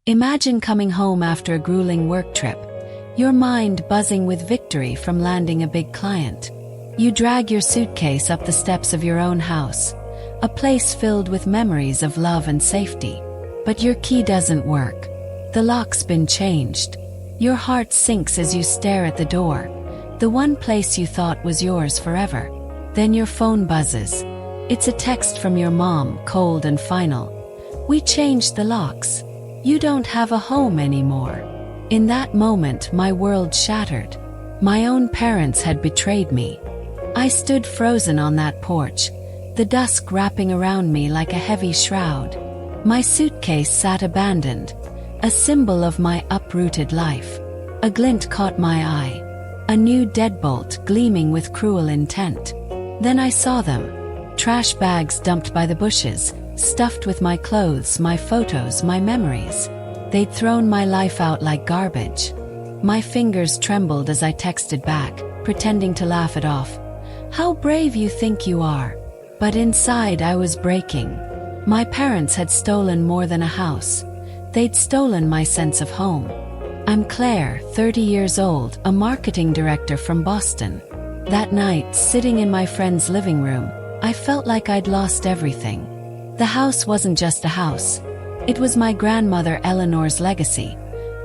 Imagine coming home after a grueling work trip, your mind buzzing with victory from landing a big client. You drag your suitcase up the steps of your own house, a place filled with memories of love and safety. But your key doesn't work. The lock's been changed. Your heart sinks as you stare at the door, the one place you thought was yours forever. Then your phone buzzes. It's a text from your mom, cold and final. "We changed the locks. You don't have a home anymore." In that moment, my world shattered. My own parents had betrayed me. I stood frozen on that porch, the dusk wrapping around me like a heavy shroud. My suitcase sat abandoned, a symbol of my uprooted life. A glint caught my eye, a new deadbolt gleaming with cruel intent. Then I saw them, trash bags dumped by the bushes, stuffed with my clothes, my photos, my memories. They'd thrown my life out like garbage. My fingers trembled as I texted back, pretending to laugh it off. "How brave you think you are." But inside I was breaking. My parents had stolen more than a house. They'd stolen my sense of home. I'm Claire, 30 years old, a marketing director from Boston. That night, sitting in my friend's living room, I felt like I'd lost everything. The house wasn't just a house. It was my grandmother Eleanor's legacy,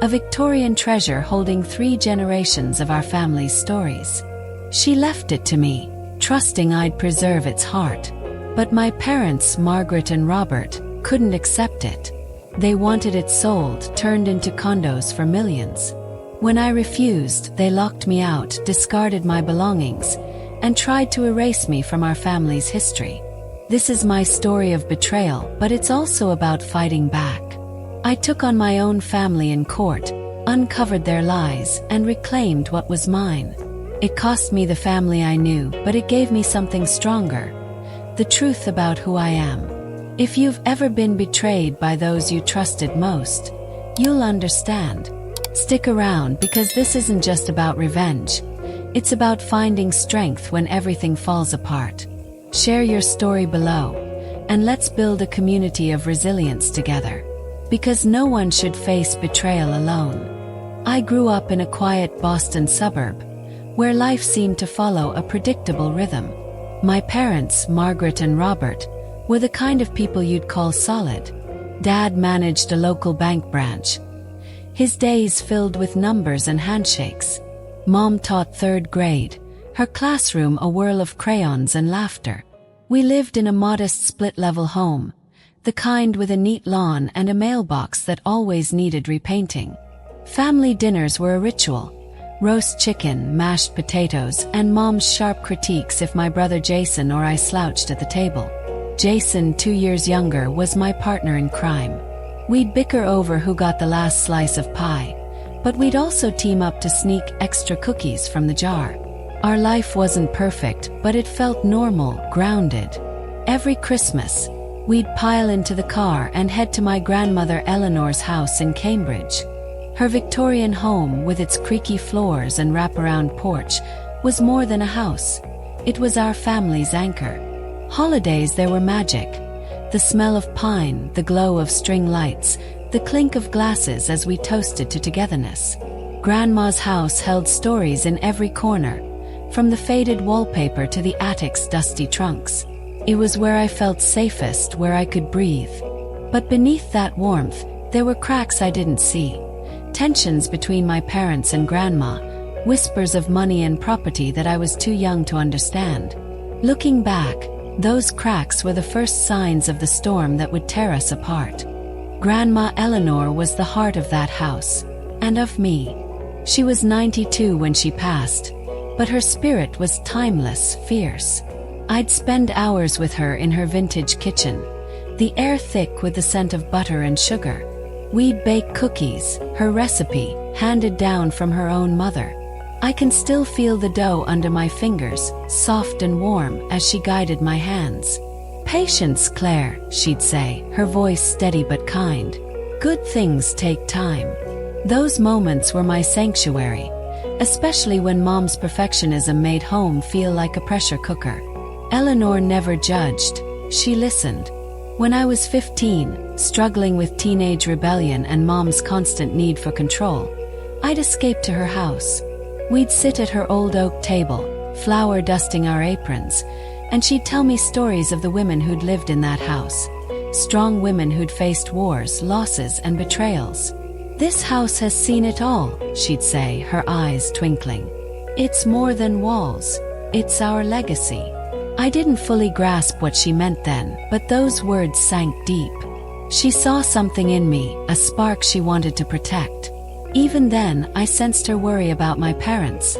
a Victorian treasure holding 3 generations of our family's stories. She left it to me, trusting I'd preserve its heart. But my parents, Margaret and Robert, couldn't accept it. They wanted it sold, turned into condos for millions. When I refused, they locked me out, discarded my belongings, and tried to erase me from our family's history. This is my story of betrayal, but it's also about fighting back. I took on my own family in court, uncovered their lies, and reclaimed what was mine. It cost me the family I knew, but it gave me something stronger: the truth about who I am. If you've ever been betrayed by those you trusted most, you'll understand. Stick around, because this isn't just about revenge. It's about finding strength when everything falls apart. Share your story below, and let's build a community of resilience together. Because no one should face betrayal alone. I grew up in a quiet Boston suburb, where life seemed to follow a predictable rhythm. My parents, Margaret and Robert, were the kind of people you'd call solid. Dad managed a local bank branch, his days filled with numbers and handshakes. Mom taught 3rd grade, her classroom a whirl of crayons and laughter. We lived in a modest split-level home, the kind with a neat lawn and a mailbox that always needed repainting. Family dinners were a ritual: roast chicken, mashed potatoes, and Mom's sharp critiques if my brother Jason or I slouched at the table. Jason, 2 years younger, was my partner in crime. We'd bicker over who got the last slice of pie, but we'd also team up to sneak extra cookies from the jar. Our life wasn't perfect, but it felt normal, grounded. Every Christmas, we'd pile into the car and head to my grandmother Eleanor's house in Cambridge. Her Victorian home, with its creaky floors and wraparound porch, was more than a house. It was our family's anchor. Holidays there were magic. The smell of pine, the glow of string lights, the clink of glasses as we toasted to togetherness. Grandma's house held stories in every corner, from the faded wallpaper to the attic's dusty trunks. It was where I felt safest, where I could breathe. But beneath that warmth, there were cracks I didn't see. Tensions between my parents and Grandma, whispers of money and property that I was too young to understand. Looking back, those cracks were the first signs of the storm that would tear us apart. Grandma Eleanor was the heart of that house, and of me. She was 92 when she passed, but her spirit was timeless, fierce. I'd spend hours with her in her vintage kitchen, the air thick with the scent of butter and sugar. We'd bake cookies, her recipe, handed down from her own mother. I can still feel the dough under my fingers, soft and warm, as she guided my hands. "Patience, Claire," she'd say, her voice steady but kind. "Good things take time." Those moments were my sanctuary, especially when Mom's perfectionism made home feel like a pressure cooker. Eleanor never judged, she listened. When I was 15, struggling with teenage rebellion and Mom's constant need for control, I'd escape to her house. We'd sit at her old oak table, flour dusting our aprons, and she'd tell me stories of the women who'd lived in that house. Strong women who'd faced wars, losses, and betrayals. "This house has seen it all," she'd say, her eyes twinkling. "It's more than walls. It's our legacy." I didn't fully grasp what she meant then, but those words sank deep. She saw something in me, a spark she wanted to protect. Even then, I sensed her worry about my parents.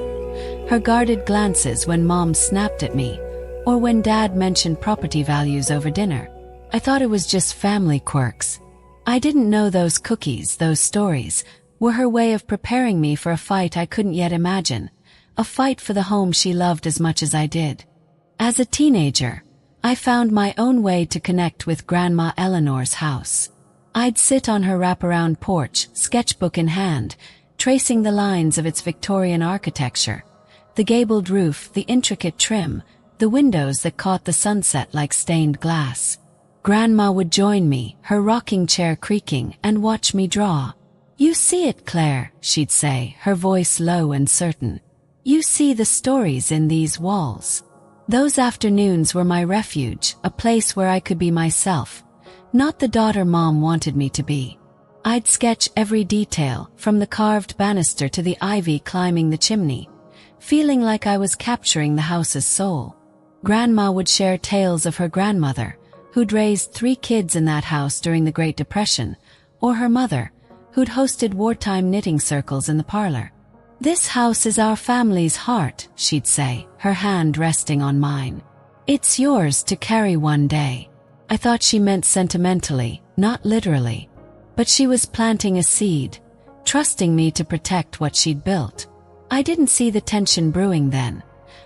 Her guarded glances when Mom snapped at me, or when Dad mentioned property values over dinner. I thought it was just family quirks. I didn't know those cookies, those stories, were her way of preparing me for a fight I couldn't yet imagine, a fight for the home she loved as much as I did. As a teenager, I found my own way to connect with Grandma Eleanor's house. I'd sit on her wraparound porch, sketchbook in hand, tracing the lines of its Victorian architecture, the gabled roof, the intricate trim, the windows that caught the sunset like stained glass. Grandma would join me, her rocking chair creaking, and watch me draw. "You see it, Claire," she'd say, her voice low and certain. "You see the stories in these walls." Those afternoons were my refuge, a place where I could be myself, not the daughter Mom wanted me to be. I'd sketch every detail, from the carved banister to the ivy climbing the chimney, feeling like I was capturing the house's soul. Grandma would share tales of her grandmother, who'd raised 3 kids in that house during the Great Depression, or her mother, who'd hosted wartime knitting circles in the parlor. "This house is our family's heart," she'd say, her hand resting on mine. "It's yours to carry one day." I thought she meant sentimentally, not literally. But she was planting a seed, trusting me to protect what she'd built. I didn't see the tension brewing then.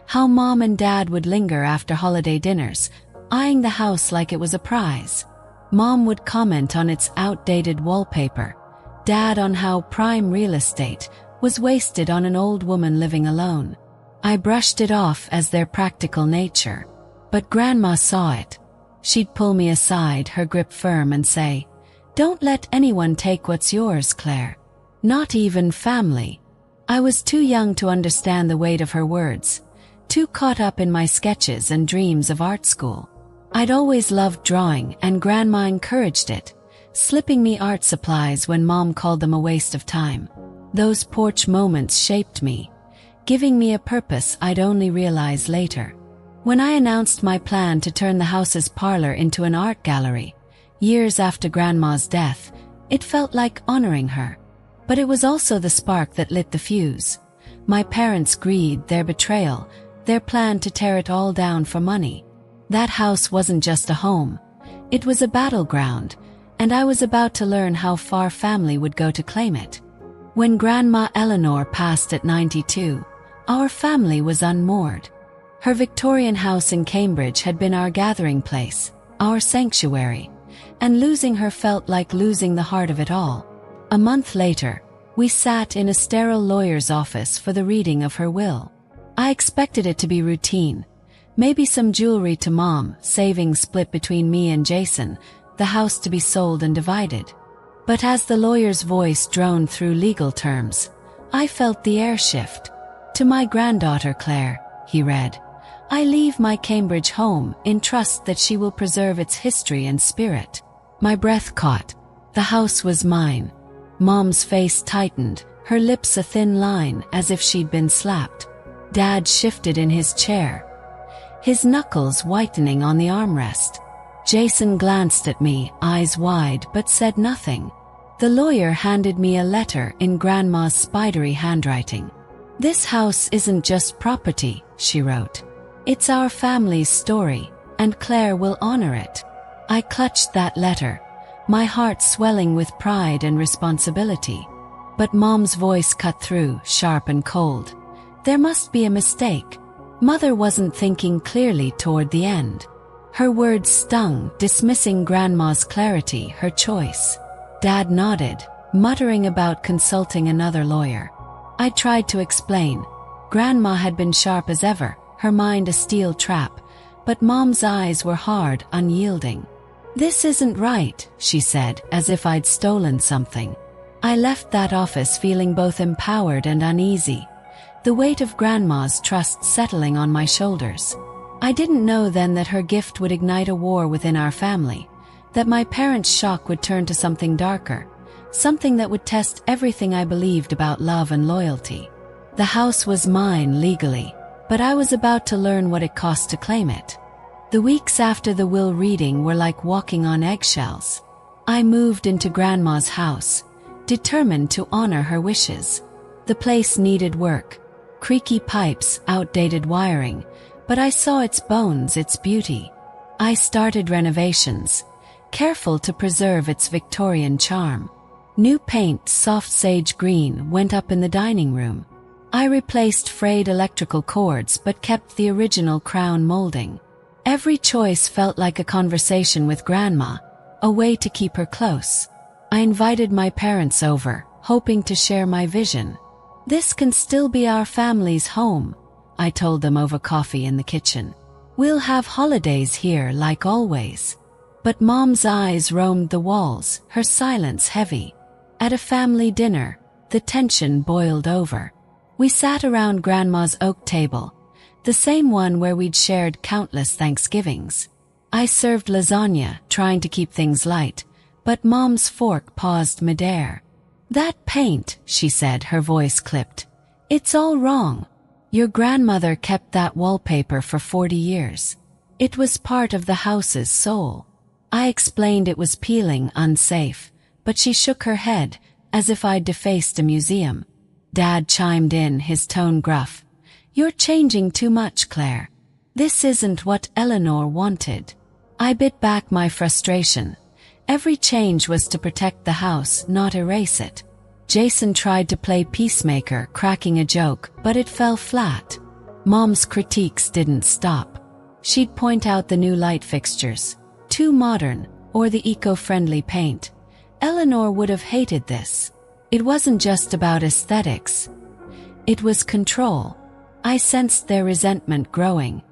How Mom and Dad would linger after holiday dinners, eyeing the house like it was a prize. Mom would comment on its outdated wallpaper, Dad on how prime real estate was wasted on an old woman living alone. I brushed it off as their practical nature. But Grandma saw it. She'd pull me aside, her grip firm, and say, "Don't let anyone take what's yours, Claire. Not even family." I was too young to understand the weight of her words, too caught up in my sketches and dreams of art school. I'd always loved drawing, and Grandma encouraged it, slipping me art supplies when Mom called them a waste of time. Those porch moments shaped me, giving me a purpose I'd only realize later. When I announced my plan to turn the house's parlor into an art gallery, years after Grandma's death, it felt like honoring her. But it was also the spark that lit the fuse. My parents' greed, their betrayal, their plan to tear it all down for money. That house wasn't just a home. It was a battleground, and I was about to learn how far family would go to claim it. When Grandma Eleanor passed at 92, our family was unmoored. Her Victorian house in Cambridge had been our gathering place, our sanctuary, and losing her felt like losing the heart of it all. A month later, we sat in a sterile lawyer's office for the reading of her will. I expected it to be routine. Maybe some jewelry to Mom, savings split between me and Jason, the house to be sold and divided. But as the lawyer's voice droned through legal terms, I felt the air shift. "To my granddaughter Claire," he read, "I leave my Cambridge home in trust that she will preserve its history and spirit." My breath caught. The house was mine. Mom's face tightened, her lips a thin line as if she'd been slapped. Dad shifted in his chair, his knuckles whitening on the armrest. Jason glanced at me, eyes wide, but said nothing. The lawyer handed me a letter in Grandma's spidery handwriting. "This house isn't just property," she wrote. "It's our family's story, and Claire will honor it." I clutched that letter, my heart swelling with pride and responsibility. But Mom's voice cut through, sharp and cold. There must be a mistake. Mother wasn't thinking clearly toward the end. Her words stung, dismissing Grandma's clarity, her choice. Dad nodded, muttering about consulting another lawyer. I tried to explain. Grandma had been sharp as ever, her mind a steel trap, but Mom's eyes were hard, unyielding. "This isn't right," she said, as if I'd stolen something. I left that office feeling both empowered and uneasy, the weight of Grandma's trust settling on my shoulders. I didn't know then that her gift would ignite a war within our family, that my parents' shock would turn to something darker, something that would test everything I believed about love and loyalty. The house was mine legally, but I was about to learn what it cost to claim it. The weeks after the will reading were like walking on eggshells. I moved into Grandma's house, determined to honor her wishes. The place needed work, creaky pipes, outdated wiring, but I saw its bones, its beauty. I started renovations, careful to preserve its Victorian charm. New paint, soft sage green, went up in the dining room. I replaced frayed electrical cords but kept the original crown molding. Every choice felt like a conversation with Grandma, a way to keep her close. I invited my parents over, hoping to share my vision. "This can still be our family's home," I told them over coffee in the kitchen. "We'll have holidays here like always." But Mom's eyes roamed the walls, her silence heavy. At a family dinner, the tension boiled over. We sat around Grandma's oak table, the same one where we'd shared countless Thanksgivings. I served lasagna, trying to keep things light, but Mom's fork paused midair. "That paint," she said, her voice clipped. "It's all wrong. Your grandmother kept that wallpaper for 40 years. It was part of the house's soul." I explained it was peeling, unsafe, but she shook her head, as if I'd defaced a museum. Dad chimed in, his tone gruff. "You're changing too much, Claire. This isn't what Eleanor wanted." I bit back my frustration. Every change was to protect the house, not erase it. Jason tried to play peacemaker, cracking a joke, but it fell flat. Mom's critiques didn't stop. She'd point out the new light fixtures, too modern, or the eco-friendly paint. Eleanor would have hated this. It wasn't just about aesthetics. It was control. I sensed their resentment growing,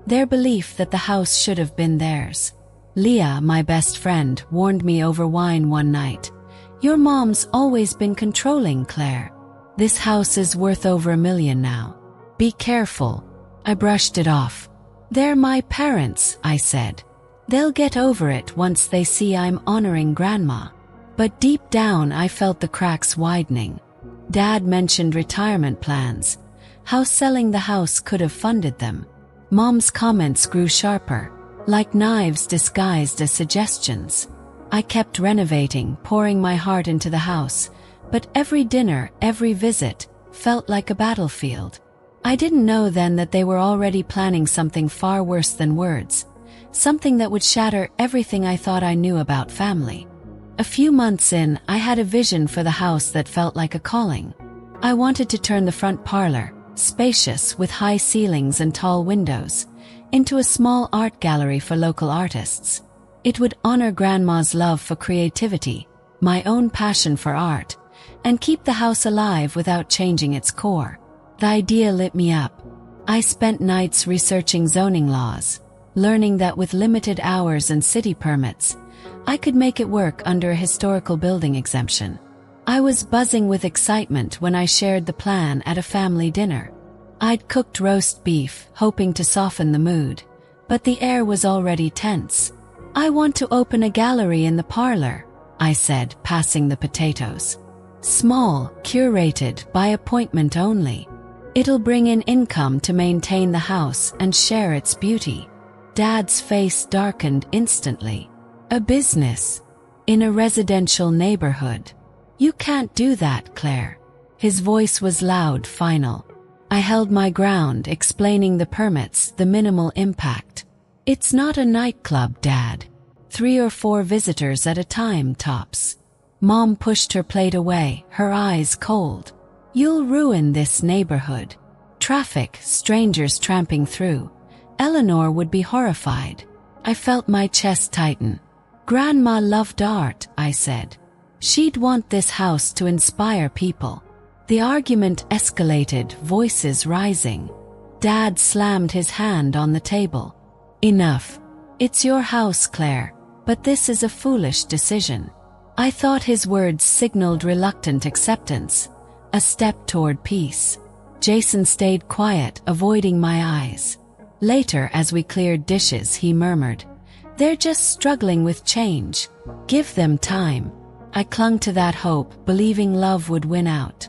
their belief that the house should have been theirs. Leah, my best friend, warned me over wine one night. "Your mom's always been controlling, Claire. This house is worth over $1 million now. Be careful." I brushed it off. "They're my parents," I said. "They'll get over it once they see I'm honoring Grandma." But deep down I felt the cracks widening. Dad mentioned retirement plans, how selling the house could have funded them. Mom's comments grew sharper, like knives disguised as suggestions. I kept renovating, pouring my heart into the house, but every dinner, every visit, felt like a battlefield. I didn't know then that they were already planning something far worse than words, something that would shatter everything I thought I knew about family. A few months in, I had a vision for the house that felt like a calling. I wanted to turn the front parlor, spacious with high ceilings and tall windows, into a small art gallery for local artists. It would honor Grandma's love for creativity, my own passion for art, and keep the house alive without changing its core. The idea lit me up. I spent nights researching zoning laws, learning that with limited hours and city permits, I could make it work under a historical building exemption. I was buzzing with excitement when I shared the plan at a family dinner. I'd cooked roast beef, hoping to soften the mood, but the air was already tense. "I want to open a gallery in the parlor," I said, passing the potatoes. "Small, curated, by appointment only. It'll bring in income to maintain the house and share its beauty." Dad's face darkened instantly. "A business? In a residential neighborhood? You can't do that, Claire." His voice was loud, final. I held my ground, explaining the permits, the minimal impact. "It's not a nightclub, Dad. 3 or 4 visitors at a time, tops." Mom pushed her plate away, her eyes cold. "You'll ruin this neighborhood. Traffic, strangers tramping through. Eleanor would be horrified." I felt my chest tighten. "Grandma loved art," I said. "She'd want this house to inspire people." The argument escalated, voices rising. Dad slammed his hand on the table. "Enough. It's your house, Claire. but this is a foolish decision." I thought his words signaled reluctant acceptance, a step toward peace. Jason stayed quiet, avoiding my eyes. Later, as we cleared dishes, he murmured, "They're just struggling with change. Give them time." I clung to that hope, believing love would win out.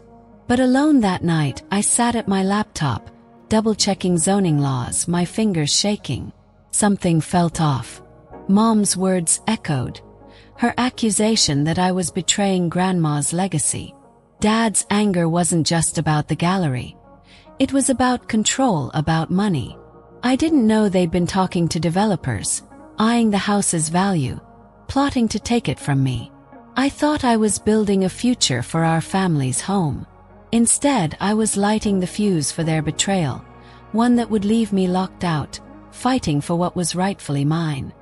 But alone that night, I sat at my laptop, double-checking zoning laws, my fingers shaking. Something felt off. Mom's words echoed. Her accusation that I was betraying Grandma's legacy. Dad's anger wasn't just about the gallery. It was about control, about money. I didn't know they'd been talking to developers, eyeing the house's value, plotting to take it from me. I thought I was building a future for our family's home. Instead, I was lighting the fuse for their betrayal, one that would leave me locked out, fighting for what was rightfully mine.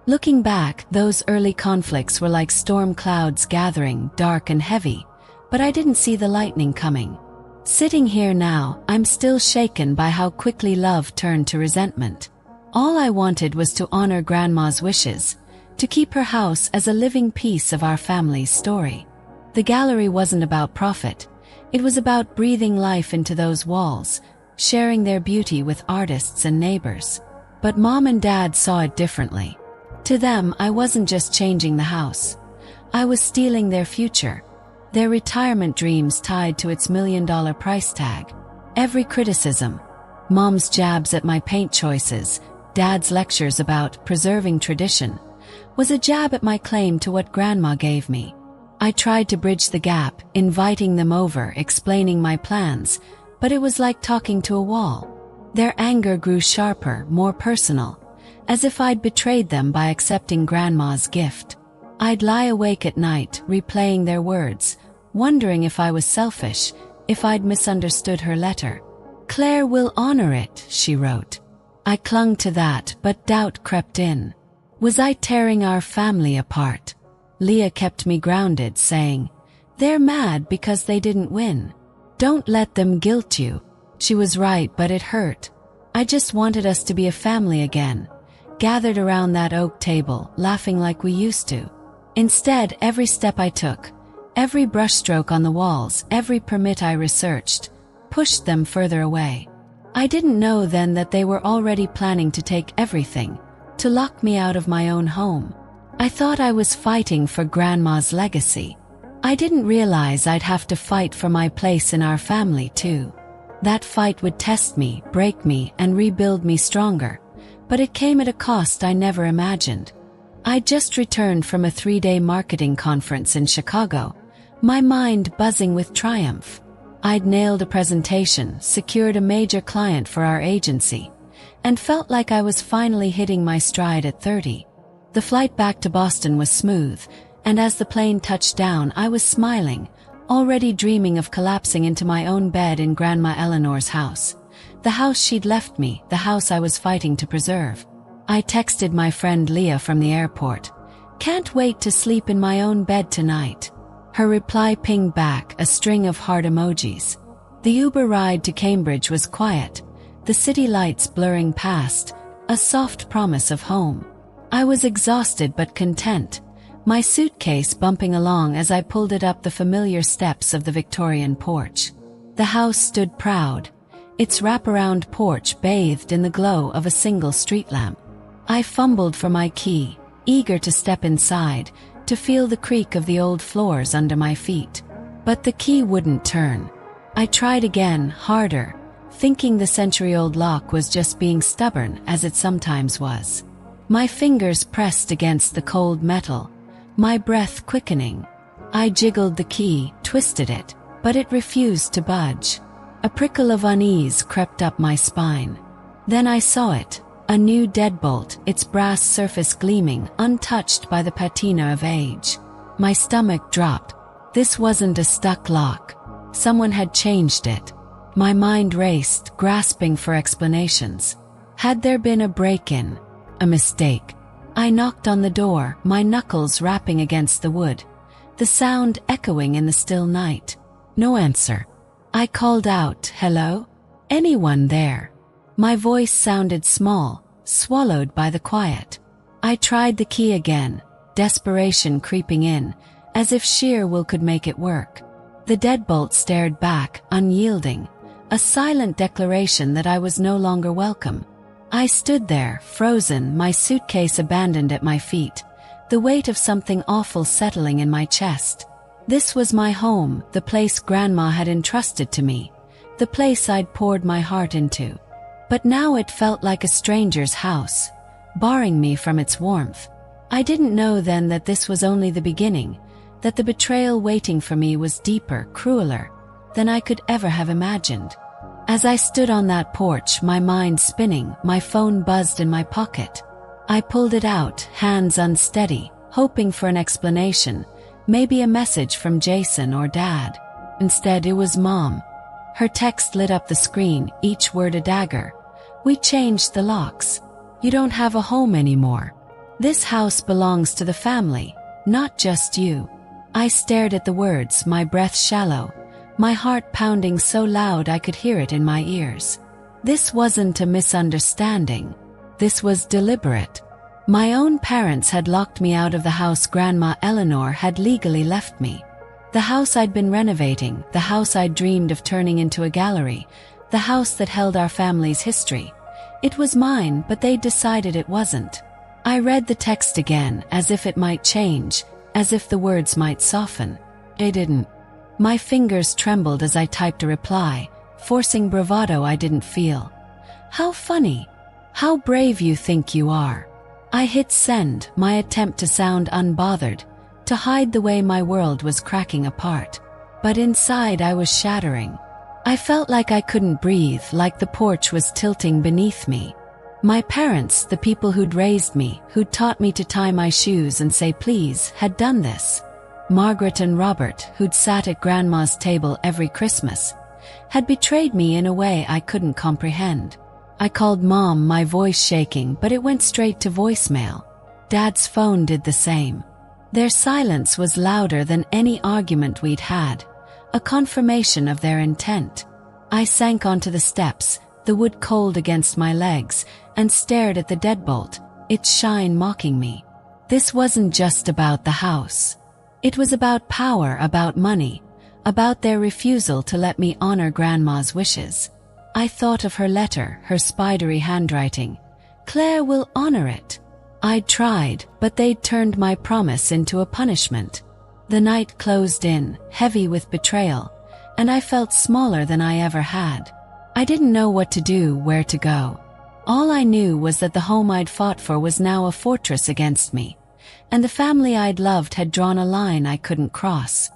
Looking back, those early conflicts were like storm clouds gathering, dark and heavy, but I didn't see the lightning coming. Sitting here now, I'm still shaken by how quickly love turned to resentment. All I wanted was to honor Grandma's wishes, to keep her house as a living piece of our family's story. The gallery wasn't about profit. It was about breathing life into those walls, sharing their beauty with artists and neighbors. But Mom and Dad saw it differently. To them, I wasn't just changing the house. I was stealing their future, their retirement dreams tied to its $1 million price tag. Every criticism, Mom's jabs at my paint choices, Dad's lectures about preserving tradition, was a jab at my claim to what Grandma gave me. I tried to bridge the gap, inviting them over, explaining my plans, but it was like talking to a wall. Their anger grew sharper, more personal, as if I'd betrayed them by accepting Grandma's gift. I'd lie awake at night, replaying their words, wondering if I was selfish, if I'd misunderstood her letter. "Claire will honor it," she wrote. I clung to that, but doubt crept in. Was I tearing our family apart? Leah kept me grounded, saying, "They're mad because they didn't win. Don't let them guilt you." She was right, but it hurt. I just wanted us to be a family again, gathered around that oak table, laughing like we used to. Instead, every step I took, every brushstroke on the walls, every permit I researched, pushed them further away. I didn't know then that they were already planning to take everything, to lock me out of my own home. I thought I was fighting for Grandma's legacy. I didn't realize I'd have to fight for my place in our family too. That fight would test me, break me, and rebuild me stronger, but it came at a cost I never imagined. I'd just returned from a 3-day marketing conference in Chicago, my mind buzzing with triumph. I'd nailed a presentation, secured a major client for our agency, and felt like I was finally hitting my stride at 30. The flight back to Boston was smooth, and as the plane touched down, I was smiling, already dreaming of collapsing into my own bed in Grandma Eleanor's house. The house she'd left me, the house I was fighting to preserve. I texted my friend Leah from the airport. "Can't wait to sleep in my own bed tonight." Her reply pinged back, a string of heart emojis. The Uber ride to Cambridge was quiet, the city lights blurring past, a soft promise of home. I was exhausted but content, my suitcase bumping along as I pulled it up the familiar steps of the Victorian porch. The house stood proud, its wraparound porch bathed in the glow of a single street lamp. I fumbled for my key, eager to step inside, to feel the creak of the old floors under my feet. But the key wouldn't turn. I tried again, harder, thinking the century-old lock was just being stubborn, as it sometimes was. My fingers pressed against the cold metal, my breath quickening. I jiggled the key, twisted it, but it refused to budge. A prickle of unease crept up my spine. Then I saw it, a new deadbolt, its brass surface gleaming, untouched by the patina of age. My stomach dropped. This wasn't a stuck lock. Someone had changed it. My mind raced, grasping for explanations. Had there been a break-in? A mistake? I knocked on the door, my knuckles rapping against the wood, the sound echoing in the still night. No answer. I called out, "Hello? Anyone there?" My voice sounded small, swallowed by the quiet. I tried the key again, desperation creeping in, as if sheer will could make it work. The deadbolt stared back, unyielding, a silent declaration that I was no longer welcome. I stood there, frozen, my suitcase abandoned at my feet, the weight of something awful settling in my chest. This was my home, the place Grandma had entrusted to me, the place I'd poured my heart into. But now it felt like a stranger's house, barring me from its warmth. I didn't know then that this was only the beginning, that the betrayal waiting for me was deeper, crueler, than I could ever have imagined. As I stood on that porch, my mind spinning, my phone buzzed in my pocket. I pulled it out, hands unsteady, hoping for an explanation, maybe a message from Jason or Dad. Instead, it was Mom. Her text lit up the screen, each word a dagger. "We changed the locks. You don't have a home anymore. This house belongs to the family, not just you." I stared at the words, my breath shallow, my heart pounding so loud I could hear it in my ears. This wasn't a misunderstanding. This was deliberate. My own parents had locked me out of the house Grandma Eleanor had legally left me. The house I'd been renovating, the house I'd dreamed of turning into a gallery, the house that held our family's history. It was mine, but they'd decided it wasn't. I read the text again, as if it might change, as if the words might soften. They didn't. My fingers trembled as I typed a reply, forcing bravado I didn't feel. "How funny. How brave you think you are." I hit send, my attempt to sound unbothered, to hide the way my world was cracking apart. But inside I was shattering. I felt like I couldn't breathe, like the porch was tilting beneath me. My parents, the people who'd raised me, who'd taught me to tie my shoes and say please, had done this. Margaret and Robert, who'd sat at Grandma's table every Christmas, had betrayed me in a way I couldn't comprehend. I called Mom, my voice shaking, but it went straight to voicemail. Dad's phone did the same. Their silence was louder than any argument we'd had, a confirmation of their intent. I sank onto the steps, the wood cold against my legs, and stared at the deadbolt, its shine mocking me. This wasn't just about the house. It was about power, about money, about their refusal to let me honor Grandma's wishes. I thought of her letter, her spidery handwriting. "Claire will honor it." I'd tried, but they'd turned my promise into a punishment. The night closed in, heavy with betrayal, and I felt smaller than I ever had. I didn't know what to do, where to go. All I knew was that the home I'd fought for was now a fortress against me, and the family I'd loved had drawn a line I couldn't cross.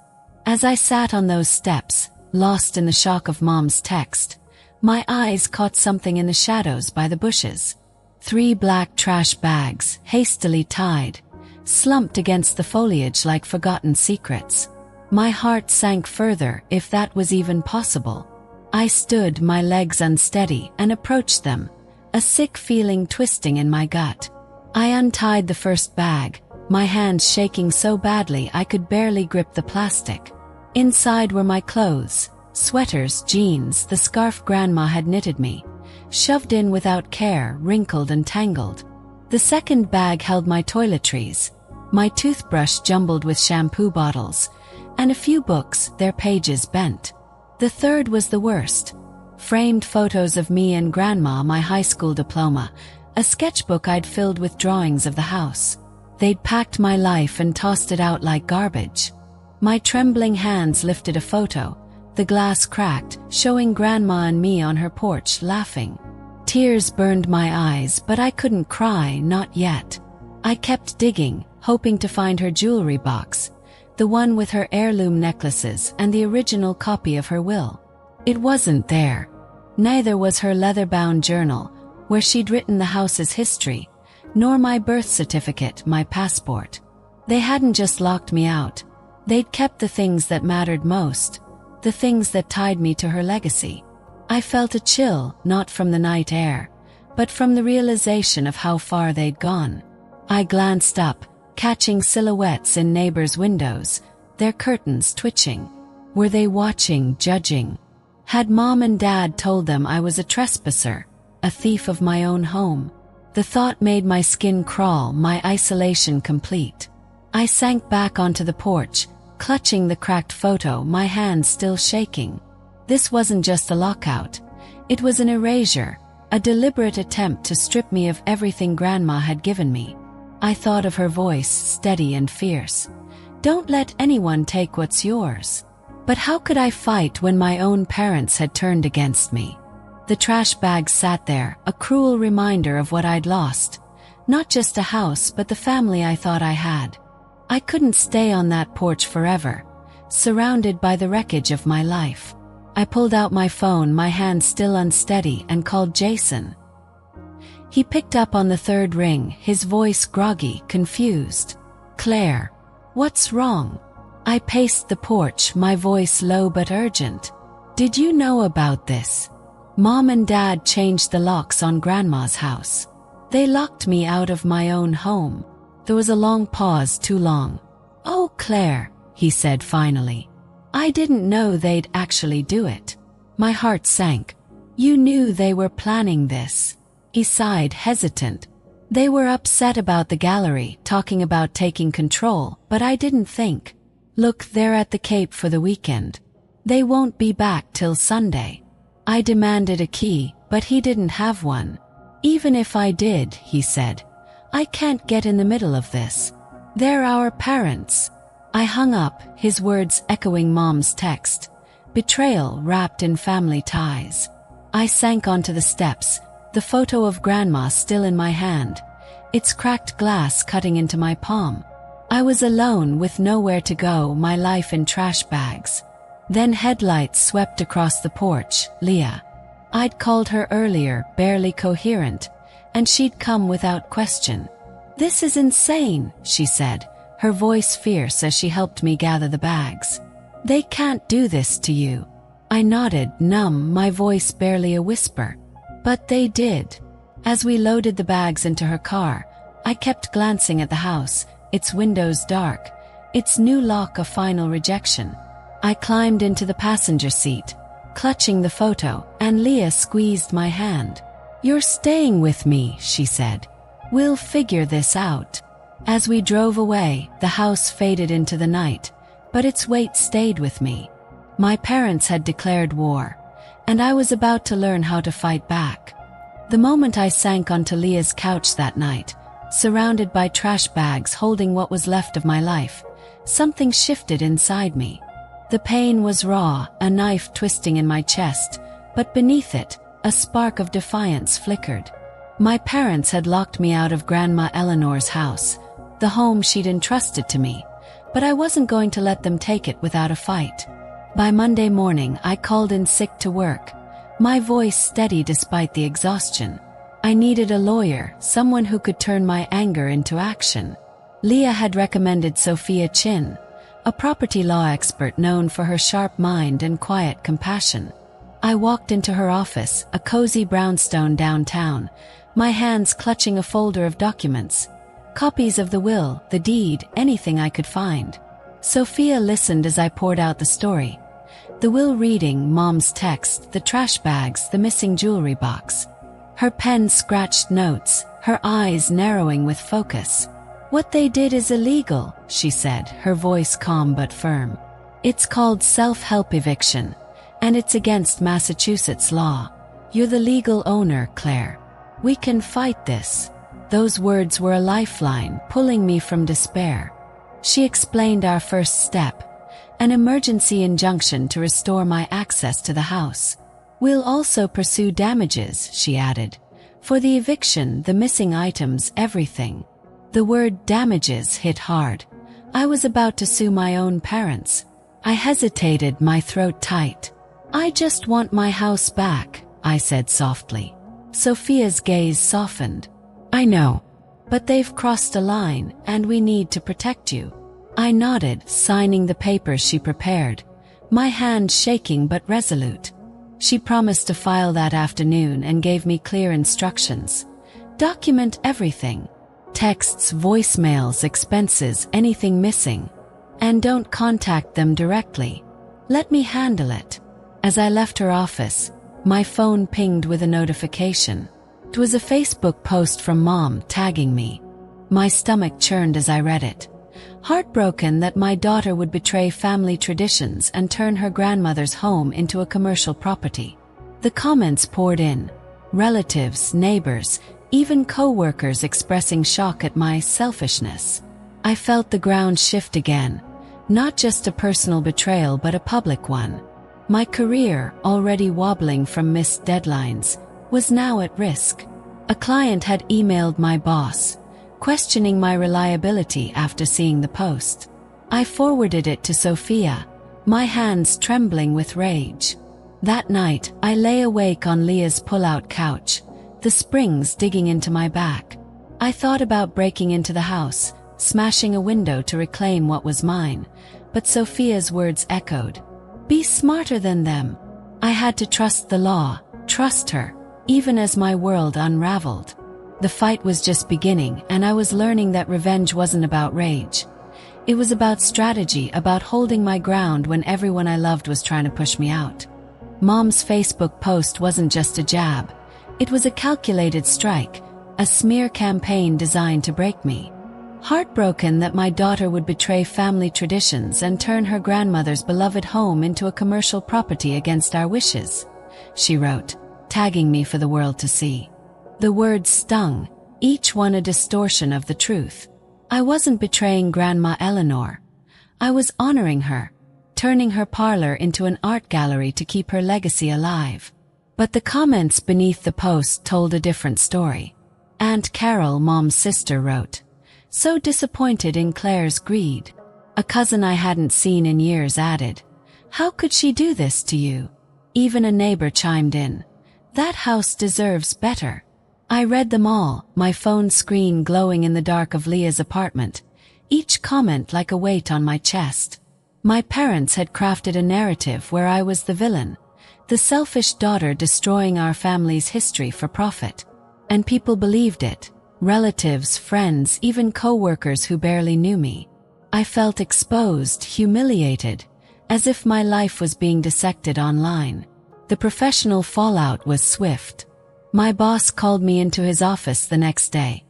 As I sat on those steps, lost in the shock of Mom's text, my eyes caught something in the shadows by the bushes. 3 black trash bags, hastily tied, slumped against the foliage like forgotten secrets. My heart sank further, if that was even possible. I stood, my legs unsteady, and approached them, a sick feeling twisting in my gut. I untied the first bag, my hands shaking so badly I could barely grip the plastic. Inside were my clothes, sweaters, jeans, the scarf Grandma had knitted me, shoved in without care, wrinkled and tangled. The second bag held my toiletries, my toothbrush jumbled with shampoo bottles, and a few books, their pages bent. The third was the worst. Framed photos of me and Grandma, my high school diploma, a sketchbook I'd filled with drawings of the house. They'd packed my life and tossed it out like garbage. My trembling hands lifted a photo, the glass cracked, showing Grandma and me on her porch, laughing. Tears burned my eyes, but I couldn't cry, not yet. I kept digging, hoping to find her jewelry box, the one with her heirloom necklaces and the original copy of her will. It wasn't there. Neither was her leather-bound journal, where she'd written the house's history, nor my birth certificate, my passport. They hadn't just locked me out. They'd kept the things that mattered most, the things that tied me to her legacy. I felt a chill, not from the night air, but from the realization of how far they'd gone. I glanced up, catching silhouettes in neighbors' windows, their curtains twitching. Were they watching, judging? Had Mom and Dad told them I was a trespasser, a thief of my own home? The thought made my skin crawl, my isolation complete. I sank back onto the porch, clutching the cracked photo, my hands still shaking. This wasn't just a lockout. It was an erasure, a deliberate attempt to strip me of everything Grandma had given me. I thought of her voice, steady and fierce. Don't let anyone take what's yours. But how could I fight when my own parents had turned against me? The trash bag sat there, a cruel reminder of what I'd lost. Not just a house, but the family I thought I had. I couldn't stay on that porch forever, surrounded by the wreckage of my life. I pulled out my phone, my hand still unsteady, and called Jason. He picked up on the third ring, his voice groggy, confused. "Claire, what's wrong?" I paced the porch, my voice low but urgent. "Did you know about this? Mom and Dad changed the locks on Grandma's house. They locked me out of my own home." There was a long pause, too long. "Oh, Claire," he said finally. "I didn't know they'd actually do it." My heart sank. "You knew they were planning this." He sighed, hesitant. "They were upset about the gallery, talking about taking control, but I didn't think. Look, they're at the Cape for the weekend. They won't be back till Sunday." I demanded a key, but he didn't have one. "Even if I did," he said, "I can't get in the middle of this. They're our parents." I hung up, his words echoing Mom's text. Betrayal wrapped in family ties. I sank onto the steps, the photo of Grandma still in my hand, its cracked glass cutting into my palm. I was alone with nowhere to go, my life in trash bags. Then headlights swept across the porch. Leah. I'd called her earlier, barely coherent, and she'd come without question. "This is insane," she said, her voice fierce as she helped me gather the bags. "They can't do this to you." I nodded, numb, my voice barely a whisper. "But they did." As we loaded the bags into her car, I kept glancing at the house, its windows dark, its new lock a final rejection. I climbed into the passenger seat, clutching the photo, and Leah squeezed my hand. "You're staying with me," she said. "We'll figure this out." As we drove away, the house faded into the night, but its weight stayed with me. My parents had declared war, and I was about to learn how to fight back. The moment I sank onto Leah's couch that night, surrounded by trash bags holding what was left of my life, something shifted inside me. The pain was raw, a knife twisting in my chest, but beneath it, a spark of defiance flickered. My parents had locked me out of Grandma Eleanor's house, the home she'd entrusted to me, but I wasn't going to let them take it without a fight. By Monday morning, I called in sick to work, my voice steady despite the exhaustion. I needed a lawyer, someone who could turn my anger into action. Leah had recommended Sophia Chin, a property law expert known for her sharp mind and quiet compassion. I walked into her office, a cozy brownstone downtown, my hands clutching a folder of documents. Copies of the will, the deed, anything I could find. Sophia listened as I poured out the story. The will reading, Mom's text, the trash bags, the missing jewelry box. Her pen scratched notes, her eyes narrowing with focus. "What they did is illegal," she said, her voice calm but firm. "It's called self-help eviction, and it's against Massachusetts law. You're the legal owner, Claire. We can fight this." Those words were a lifeline, pulling me from despair. She explained our first step, an emergency injunction to restore my access to the house. "We'll also pursue damages," she added. "For the eviction, the missing items, everything." The word damages hit hard. I was about to sue my own parents. I hesitated, my throat tight. "I just want my house back," I said softly. Sophia's gaze softened. "I know. But they've crossed a line, and we need to protect you." I nodded, signing the papers she prepared, my hand shaking but resolute. She promised to file that afternoon and gave me clear instructions. "Document everything. Texts, voicemails, expenses, anything missing. And don't contact them directly. Let me handle it." As I left her office, my phone pinged with a notification. It was a Facebook post from Mom tagging me. My stomach churned as I read it. Heartbroken that my daughter would betray family traditions and turn her grandmother's home into a commercial property. The comments poured in. Relatives, neighbors, even co-workers expressing shock at my selfishness. I felt the ground shift again. Not just a personal betrayal but a public one. My career, already wobbling from missed deadlines, was now at risk. A client had emailed my boss, questioning my reliability after seeing the post. I forwarded it to Sophia, my hands trembling with rage. That night, I lay awake on Leah's pull-out couch, the springs digging into my back. I thought about breaking into the house, smashing a window to reclaim what was mine, but Sophia's words echoed. Be smarter than them. I had to trust the law, trust her, even as my world unraveled. The fight was just beginning, and I was learning that revenge wasn't about rage. It was about strategy, about holding my ground when everyone I loved was trying to push me out. Mom's Facebook post wasn't just a jab. It was a calculated strike, a smear campaign designed to break me. Heartbroken that my daughter would betray family traditions and turn her grandmother's beloved home into a commercial property against our wishes, she wrote, tagging me for the world to see. The words stung, each one a distortion of the truth. I wasn't betraying Grandma Eleanor. I was honoring her, turning her parlor into an art gallery to keep her legacy alive. But the comments beneath the post told a different story. Aunt Carol, Mom's sister, wrote, so disappointed in Claire's greed. A cousin I hadn't seen in years added, how could she do this to you? Even a neighbor chimed in, that house deserves better. I read them all, my phone screen glowing in the dark of Leah's apartment, each comment like a weight on my chest. My parents had crafted a narrative where I was the villain, the selfish daughter destroying our family's history for profit. And people believed it. Relatives, friends, even co-workers who barely knew me. I felt exposed, humiliated, as if my life was being dissected online. The professional fallout was swift. My boss called me into his office the next day.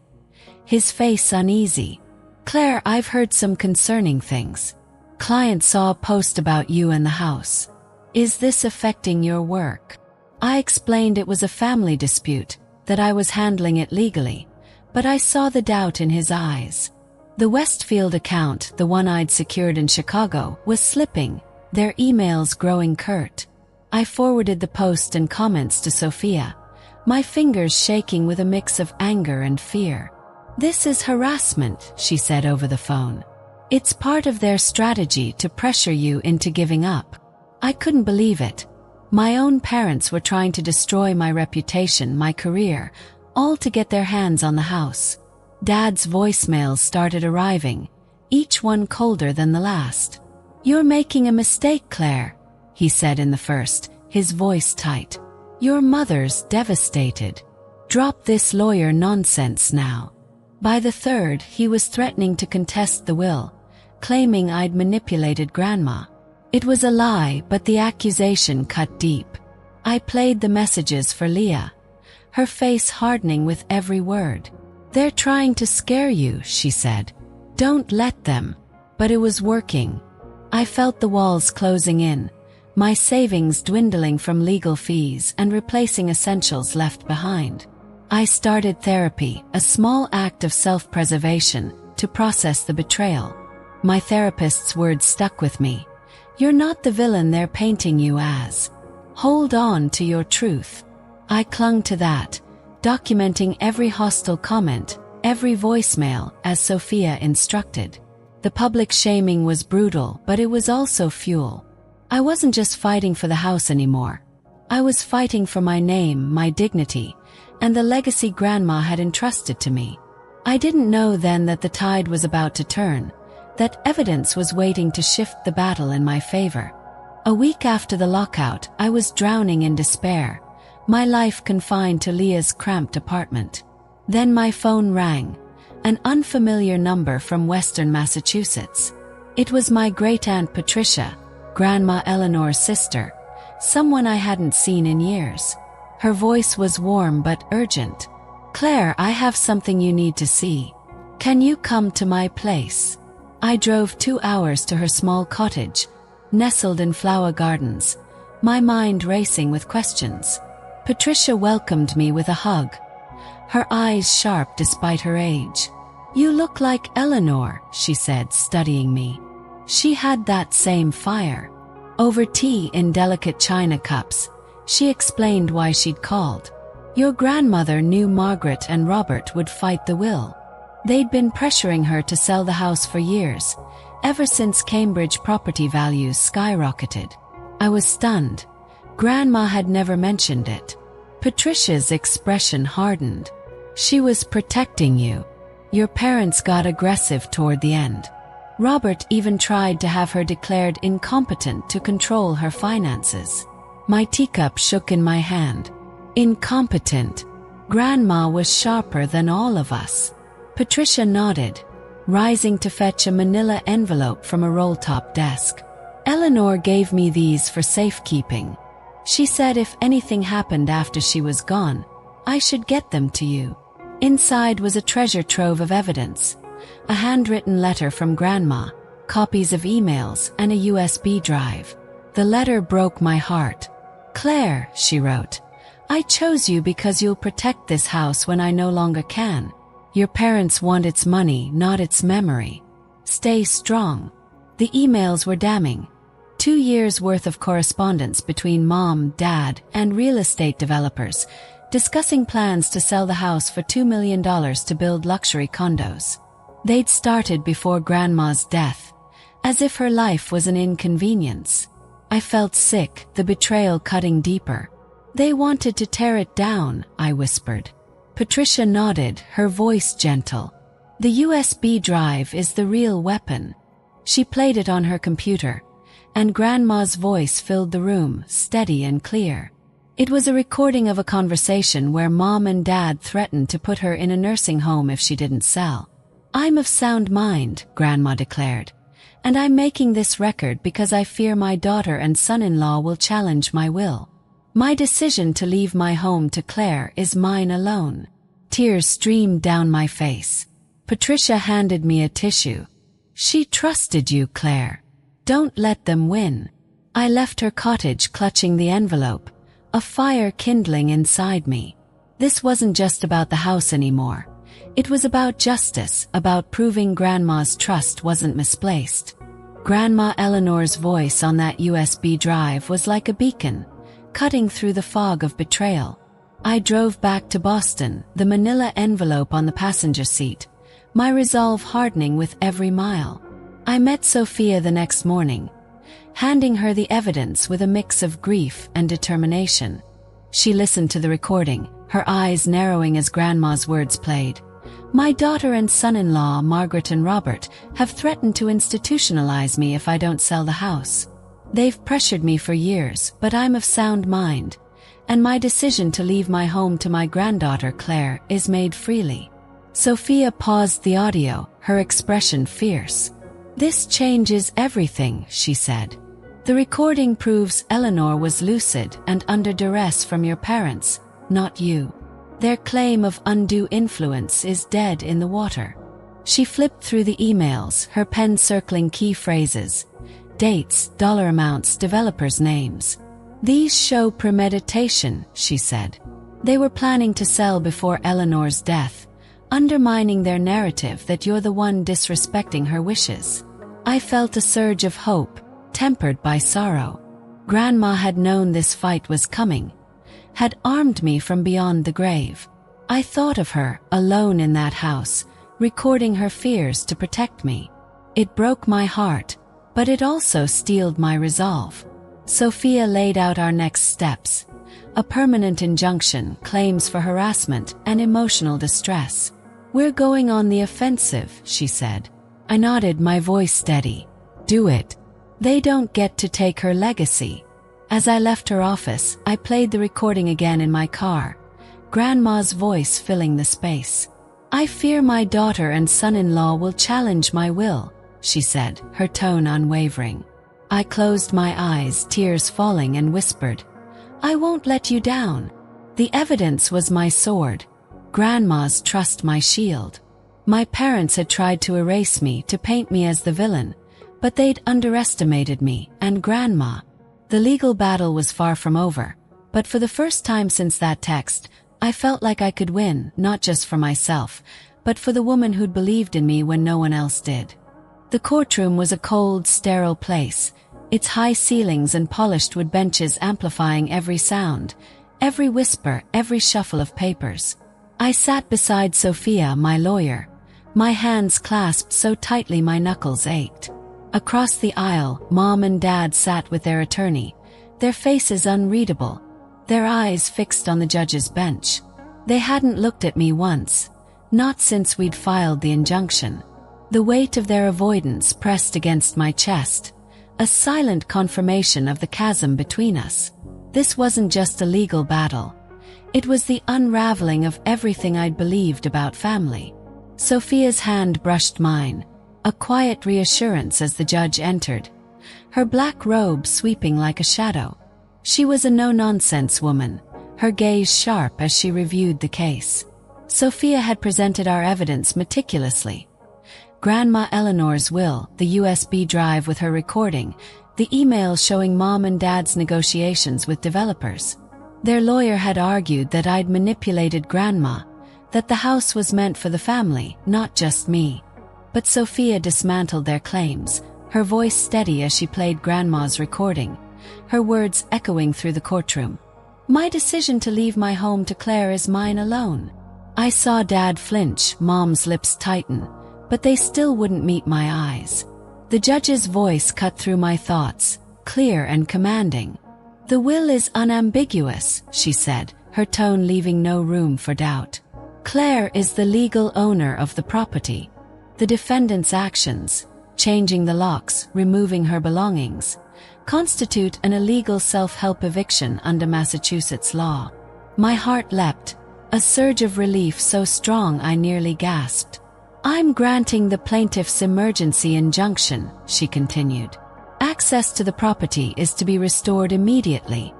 His face uneasy. Claire, I've heard some concerning things. Client saw a post about you and the house. Is this affecting your work? I explained it was a family dispute, that I was handling it legally. But I saw the doubt in his eyes. The Westfield account, the one I'd secured in Chicago, was slipping, their emails growing curt. I forwarded the post and comments to Sophia, my fingers shaking with a mix of anger and fear. This is harassment, she said over the phone. It's part of their strategy to pressure you into giving up. I couldn't believe it. My own parents were trying to destroy my reputation, my career, all to get their hands on the house. Dad's voicemails started arriving, each one colder than the last. You're making a mistake, Claire, he said in the first, his voice tight. Your mother's devastated. Drop this lawyer nonsense now. By the third, he was threatening to contest the will, claiming I'd manipulated Grandma. It was a lie, but the accusation cut deep. I played the messages for Leah, her face hardening with every word. They're trying to scare you, she said. Don't let them. But it was working. I felt the walls closing in, my savings dwindling from legal fees and replacing essentials left behind. I started therapy, a small act of self-preservation, to process the betrayal. My therapist's words stuck with me. You're not the villain they're painting you as. Hold on to your truth. I clung to that, documenting every hostile comment, every voicemail, as Sophia instructed. The public shaming was brutal, but it was also fuel. I wasn't just fighting for the house anymore. I was fighting for my name, my dignity, and the legacy Grandma had entrusted to me. I didn't know then that the tide was about to turn, that evidence was waiting to shift the battle in my favor. A week after the lockout, I was drowning in despair, my life confined to Leah's cramped apartment. Then my phone rang, an unfamiliar number from Western Massachusetts. It was my great-aunt Patricia, Grandma Eleanor's sister, someone I hadn't seen in years. Her voice was warm but urgent. Claire, I have something you need to see. Can you come to my place? I drove 2 hours to her small cottage, nestled in flower gardens, my mind racing with questions. Patricia welcomed me with a hug, her eyes sharp despite her age. "You look like Eleanor," she said, studying me. She had that same fire. Over tea in delicate china cups, she explained why she'd called. "Your grandmother knew Margaret and Robert would fight the will. They'd been pressuring her to sell the house for years, ever since Cambridge property values skyrocketed." I was stunned. Grandma had never mentioned it. Patricia's expression hardened. "She was protecting you. Your parents got aggressive toward the end. Robert even tried to have her declared incompetent to control her finances." My teacup shook in my hand. Incompetent. Grandma was sharper than all of us. Patricia nodded, rising to fetch a manila envelope from a roll-top desk. "Eleanor gave me these for safekeeping. She said if anything happened after she was gone, I should get them to you." Inside was a treasure trove of evidence. A handwritten letter from Grandma, copies of emails, and a USB drive. The letter broke my heart. "Claire," she wrote, "I chose you because you'll protect this house when I no longer can. Your parents want its money, not its memory. Stay strong." The emails were damning. 2 years' worth of correspondence between Mom, Dad, and real estate developers, discussing plans to sell the house for $2 million to build luxury condos. They'd started before Grandma's death, as if her life was an inconvenience. I felt sick, the betrayal cutting deeper. "They wanted to tear it down," I whispered. Patricia nodded, her voice gentle. "The USB drive is the real weapon." She played it on her computer, and Grandma's voice filled the room, steady and clear. It was a recording of a conversation where Mom and Dad threatened to put her in a nursing home if she didn't sell. "I'm of sound mind," Grandma declared, "and I'm making this record because I fear my daughter and son-in-law will challenge my will. My decision to leave my home to Claire is mine alone." Tears streamed down my face. Patricia handed me a tissue. "She trusted you, Claire. Don't let them win." I left her cottage clutching the envelope, a fire kindling inside me. This wasn't just about the house anymore. It was about justice, about proving Grandma's trust wasn't misplaced. Grandma Eleanor's voice on that USB drive was like a beacon, cutting through the fog of betrayal. I drove back to Boston, the manila envelope on the passenger seat, my resolve hardening with every mile. I met Sophia the next morning, handing her the evidence with a mix of grief and determination. She listened to the recording, her eyes narrowing as Grandma's words played. "My daughter and son-in-law, Margaret and Robert, have threatened to institutionalize me if I don't sell the house. They've pressured me for years, but I'm of sound mind, and my decision to leave my home to my granddaughter Claire is made freely." Sophia paused the audio, her expression fierce. "This changes everything," she said. "The recording proves Eleanor was lucid and under duress from your parents, not you. Their claim of undue influence is dead in the water." She flipped through the emails, her pen circling key phrases, dates, dollar amounts, developers' names. "These show premeditation," she said. "They were planning to sell before Eleanor's death, undermining their narrative that you're the one disrespecting her wishes." I felt a surge of hope, tempered by sorrow. Grandma had known this fight was coming, had armed me from beyond the grave. I thought of her, alone in that house, recording her fears to protect me. It broke my heart, but it also steeled my resolve. Sophia laid out our next steps: a permanent injunction, claims for harassment, and emotional distress. "We're going on the offensive," she said. I nodded, my voice steady. "Do it. They don't get to take her legacy." As I left her office, I played the recording again in my car, Grandma's voice filling the space. "I fear my daughter and son-in-law will challenge my will," she said, her tone unwavering. I closed my eyes, tears falling, and whispered, "I won't let you down." The evidence was my sword, Grandma's trust my shield. My parents had tried to erase me, to paint me as the villain, but they'd underestimated me and Grandma. The legal battle was far from over, but for the first time since that text, I felt like I could win, not just for myself, but for the woman who'd believed in me when no one else did. The courtroom was a cold, sterile place, its high ceilings and polished wood benches amplifying every sound, every whisper, every shuffle of papers. I sat beside Sophia, my lawyer, my hands clasped so tightly my knuckles ached. Across the aisle, Mom and Dad sat with their attorney, their faces unreadable, their eyes fixed on the judge's bench. They hadn't looked at me once, not since we'd filed the injunction. The weight of their avoidance pressed against my chest, a silent confirmation of the chasm between us. This wasn't just a legal battle. It was the unraveling of everything I'd believed about family. Sophia's hand brushed mine, a quiet reassurance as the judge entered, her black robe sweeping like a shadow. She was a no-nonsense woman, her gaze sharp as she reviewed the case. Sophia had presented our evidence meticulously. Grandma Eleanor's will, the USB drive with her recording, the emails showing Mom and Dad's negotiations with developers. Their lawyer had argued that I'd manipulated Grandma, that the house was meant for the family, not just me. But Sophia dismantled their claims, her voice steady as she played Grandma's recording, her words echoing through the courtroom. My decision to leave my home to Claire is mine alone. I saw Dad flinch, Mom's lips tighten, but they still wouldn't meet my eyes. The judge's voice cut through my thoughts, clear and commanding. The will is unambiguous, she said, her tone leaving no room for doubt. Claire is the legal owner of the property. The defendant's actions, changing the locks, removing her belongings, constitute an illegal self-help eviction under Massachusetts law. My heart leapt, a surge of relief so strong I nearly gasped. I'm granting the plaintiff's emergency injunction, she continued. Access to the property is to be restored immediately,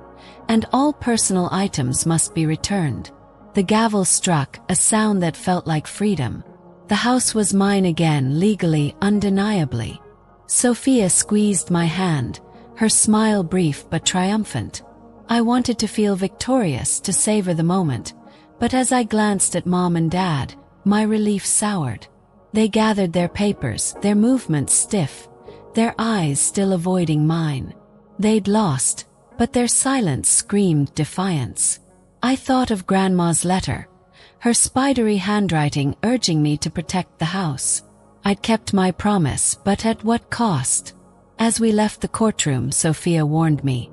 and all personal items must be returned. The gavel struck, a sound that felt like freedom. The house was mine again, legally, undeniably. Sophia squeezed my hand, her smile brief but triumphant. I wanted to feel victorious, to savor the moment, but as I glanced at Mom and Dad, my relief soured. They gathered their papers, their movements stiff, their eyes still avoiding mine. They'd lost, but their silence screamed defiance. I thought of Grandma's letter, her spidery handwriting urging me to protect the house. I'd kept my promise, but at what cost? As we left the courtroom, Sophia warned me,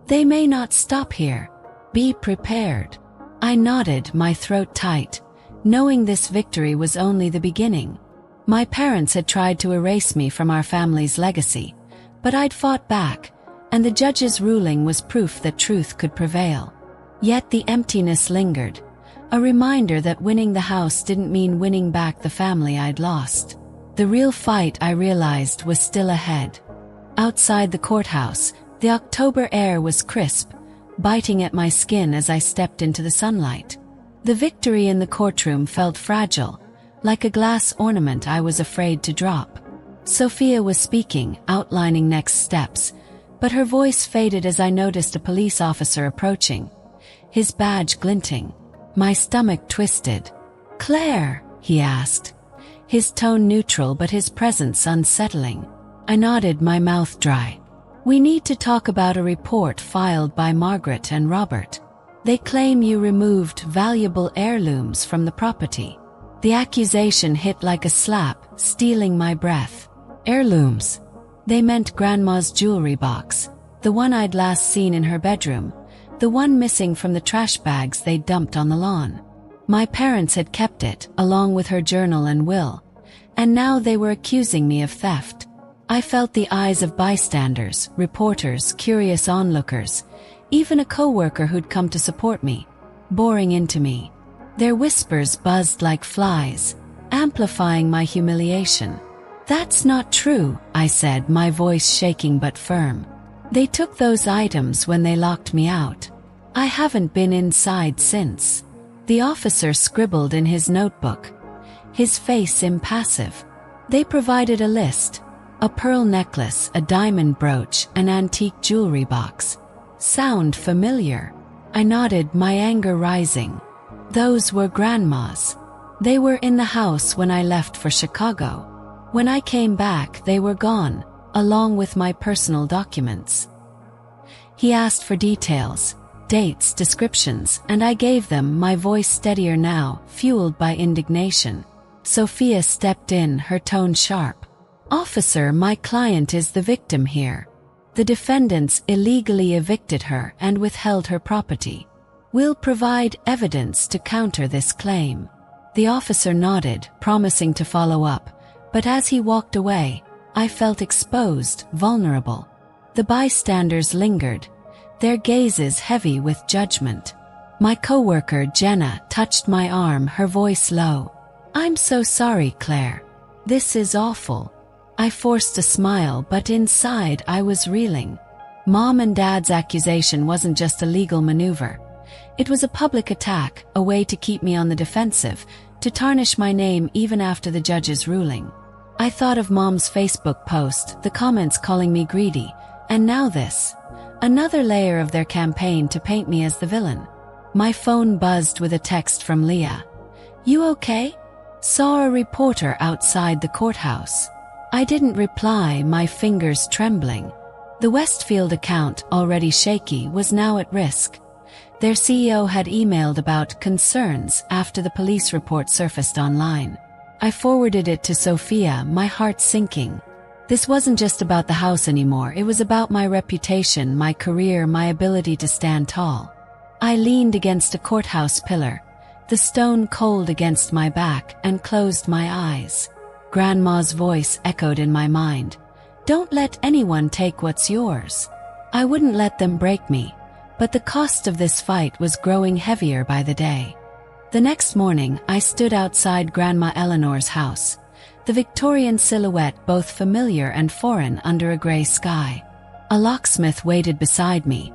"They may not stop here. Be prepared." I nodded, my throat tight, knowing this victory was only the beginning. My parents had tried to erase me from our family's legacy, but I'd fought back, and the judge's ruling was proof that truth could prevail. Yet the emptiness lingered, a reminder that winning the house didn't mean winning back the family I'd lost. The real fight, I realized, was still ahead. Outside the courthouse, the October air was crisp, biting at my skin as I stepped into the sunlight. The victory in the courtroom felt fragile, like a glass ornament I was afraid to drop. Sophia was speaking, outlining next steps, but her voice faded as I noticed a police officer approaching, his badge glinting. My stomach twisted. "Claire?" he asked, his tone neutral but his presence unsettling. I nodded, my mouth dry. "We need to talk about a report filed by Margaret and Robert. They claim you removed valuable heirlooms from the property." The accusation hit like a slap, stealing my breath. Heirlooms. They meant Grandma's jewelry box, the one I'd last seen in her bedroom, the one missing from the trash bags they dumped on the lawn. My parents had kept it, along with her journal and will, and now they were accusing me of theft. I felt the eyes of bystanders, reporters, curious onlookers, even a coworker who'd come to support me, boring into me. Their whispers buzzed like flies, amplifying my humiliation. "That's not true," I said, my voice shaking but firm. "They took those items when they locked me out. I haven't been inside since." The officer scribbled in his notebook, his face impassive. They provided a list: a pearl necklace, a diamond brooch, an antique jewelry box. Sound familiar? I nodded, my anger rising. Those were Grandma's. They were in the house when I left for Chicago. When I came back, they were gone, along with my personal documents. He asked for details, dates, descriptions, and I gave them, my voice steadier now, fueled by indignation. Sophia stepped in, her tone sharp. "Officer, my client is the victim here. The defendants illegally evicted her and withheld her property. We'll provide evidence to counter this claim." The officer nodded, promising to follow up, but as he walked away, I felt exposed, vulnerable. The bystanders lingered, their gazes heavy with judgment. My coworker, Jenna, touched my arm, her voice low. "I'm so sorry, Claire. This is awful." I forced a smile, but inside I was reeling. Mom and Dad's accusation wasn't just a legal maneuver. It was a public attack, a way to keep me on the defensive, to tarnish my name even after the judge's ruling. I thought of Mom's Facebook post, the comments calling me greedy, and now this. Another layer of their campaign to paint me as the villain. My phone buzzed with a text from Leah. "You okay? Saw a reporter outside the courthouse." I didn't reply, my fingers trembling. The Westfield account, already shaky, was now at risk. Their CEO had emailed about concerns after the police report surfaced online. I forwarded it to Sophia, my heart sinking. This wasn't just about the house anymore, it was about my reputation, my career, my ability to stand tall. I leaned against a courthouse pillar, the stone cold against my back, and closed my eyes. Grandma's voice echoed in my mind. "Don't let anyone take what's yours." I wouldn't let them break me, but the cost of this fight was growing heavier by the day. The next morning, I stood outside Grandma Eleanor's house, the Victorian silhouette both familiar and foreign under a gray sky. A locksmith waited beside me,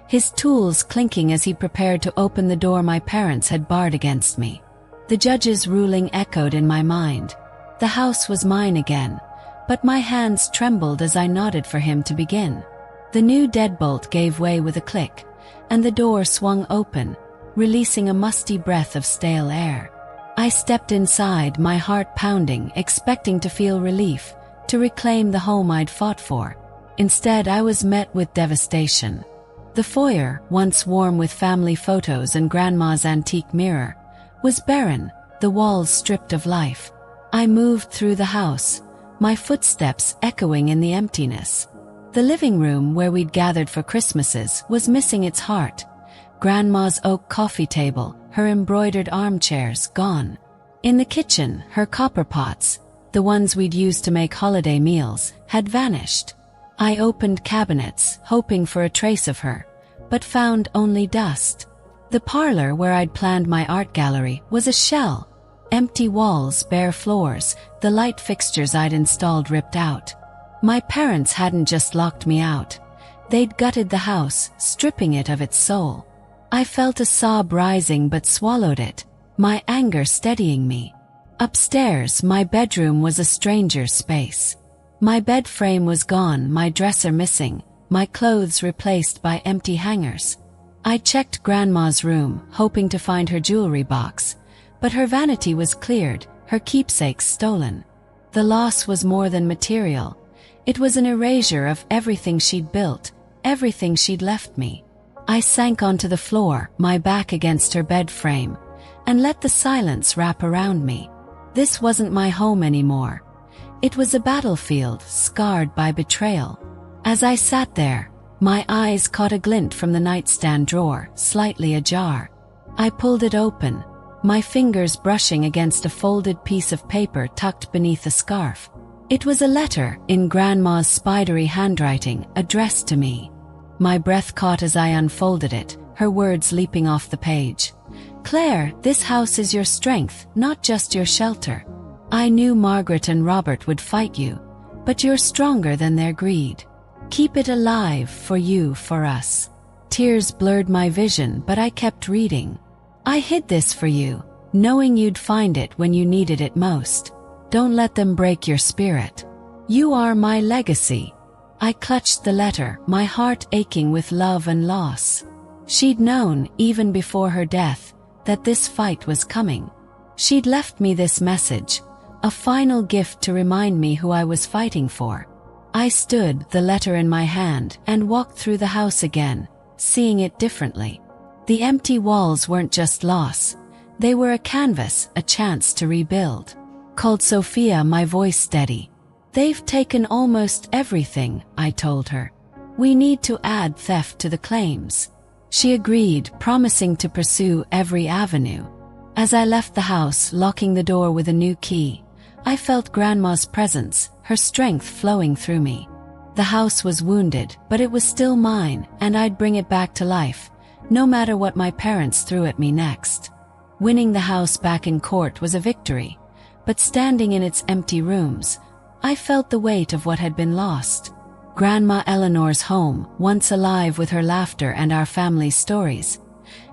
his tools clinking as he prepared to open the door my parents had barred against me. The judge's ruling echoed in my mind. The house was mine again, but my hands trembled as I nodded for him to begin. The new deadbolt gave way with a click, and the door swung open, releasing a musty breath of stale air. I stepped inside, my heart pounding, expecting to feel relief, to reclaim the home I'd fought for. Instead, I was met with devastation. The foyer, once warm with family photos and Grandma's antique mirror, was barren, the walls stripped of life. I moved through the house, my footsteps echoing in the emptiness. The living room where we'd gathered for Christmases was missing its heart. Grandma's oak coffee table, her embroidered armchairs, gone. In the kitchen, her copper pots, the ones we'd used to make holiday meals, had vanished. I opened cabinets, hoping for a trace of her, but found only dust. The parlor where I'd planned my art gallery was a shell. Empty walls, bare floors, the light fixtures I'd installed ripped out. My parents hadn't just locked me out. They'd gutted the house, stripping it of its soul. I felt a sob rising but swallowed it, my anger steadying me. Upstairs, my bedroom was a stranger's space. My bed frame was gone, my dresser missing, my clothes replaced by empty hangers. I checked Grandma's room, hoping to find her jewelry box, but her vanity was cleared, her keepsakes stolen. The loss was more than material. It was an erasure of everything she'd built, everything she'd left me. I sank onto the floor, my back against her bed frame, and let the silence wrap around me. This wasn't my home anymore. It was a battlefield, scarred by betrayal. As I sat there, my eyes caught a glint from the nightstand drawer, slightly ajar. I pulled it open, my fingers brushing against a folded piece of paper tucked beneath a scarf. It was a letter, in Grandma's spidery handwriting, addressed to me. My breath caught as I unfolded it, her words leaping off the page. "Claire, this house is your strength, not just your shelter. I knew Margaret and Robert would fight you, but you're stronger than their greed. Keep it alive, for you, for us." Tears blurred my vision, but I kept reading. "I hid this for you. knowing you'd find it when you needed it most. Don't let them break your spirit. You are my legacy. I clutched the letter, my heart aching with love and loss. She'd known, even before her death, that this fight was coming. She'd left me this message, a final gift to remind me who I was fighting for. I stood, the letter in my hand, and walked through the house again, seeing it differently. The empty walls weren't just loss. They were a canvas, a chance to rebuild. Called Sophia, my voice steady. They've taken almost everything, I told her. We need to add theft to the claims. She agreed, promising to pursue every avenue. As I left the house, locking the door with a new key, I felt Grandma's presence, her strength flowing through me. The house was wounded, but it was still mine, and I'd bring it back to life, no matter what my parents threw at me next. Winning the house back in court was a victory, but standing in its empty rooms, I felt the weight of what had been lost. Grandma Eleanor's home, once alive with her laughter and our family's stories,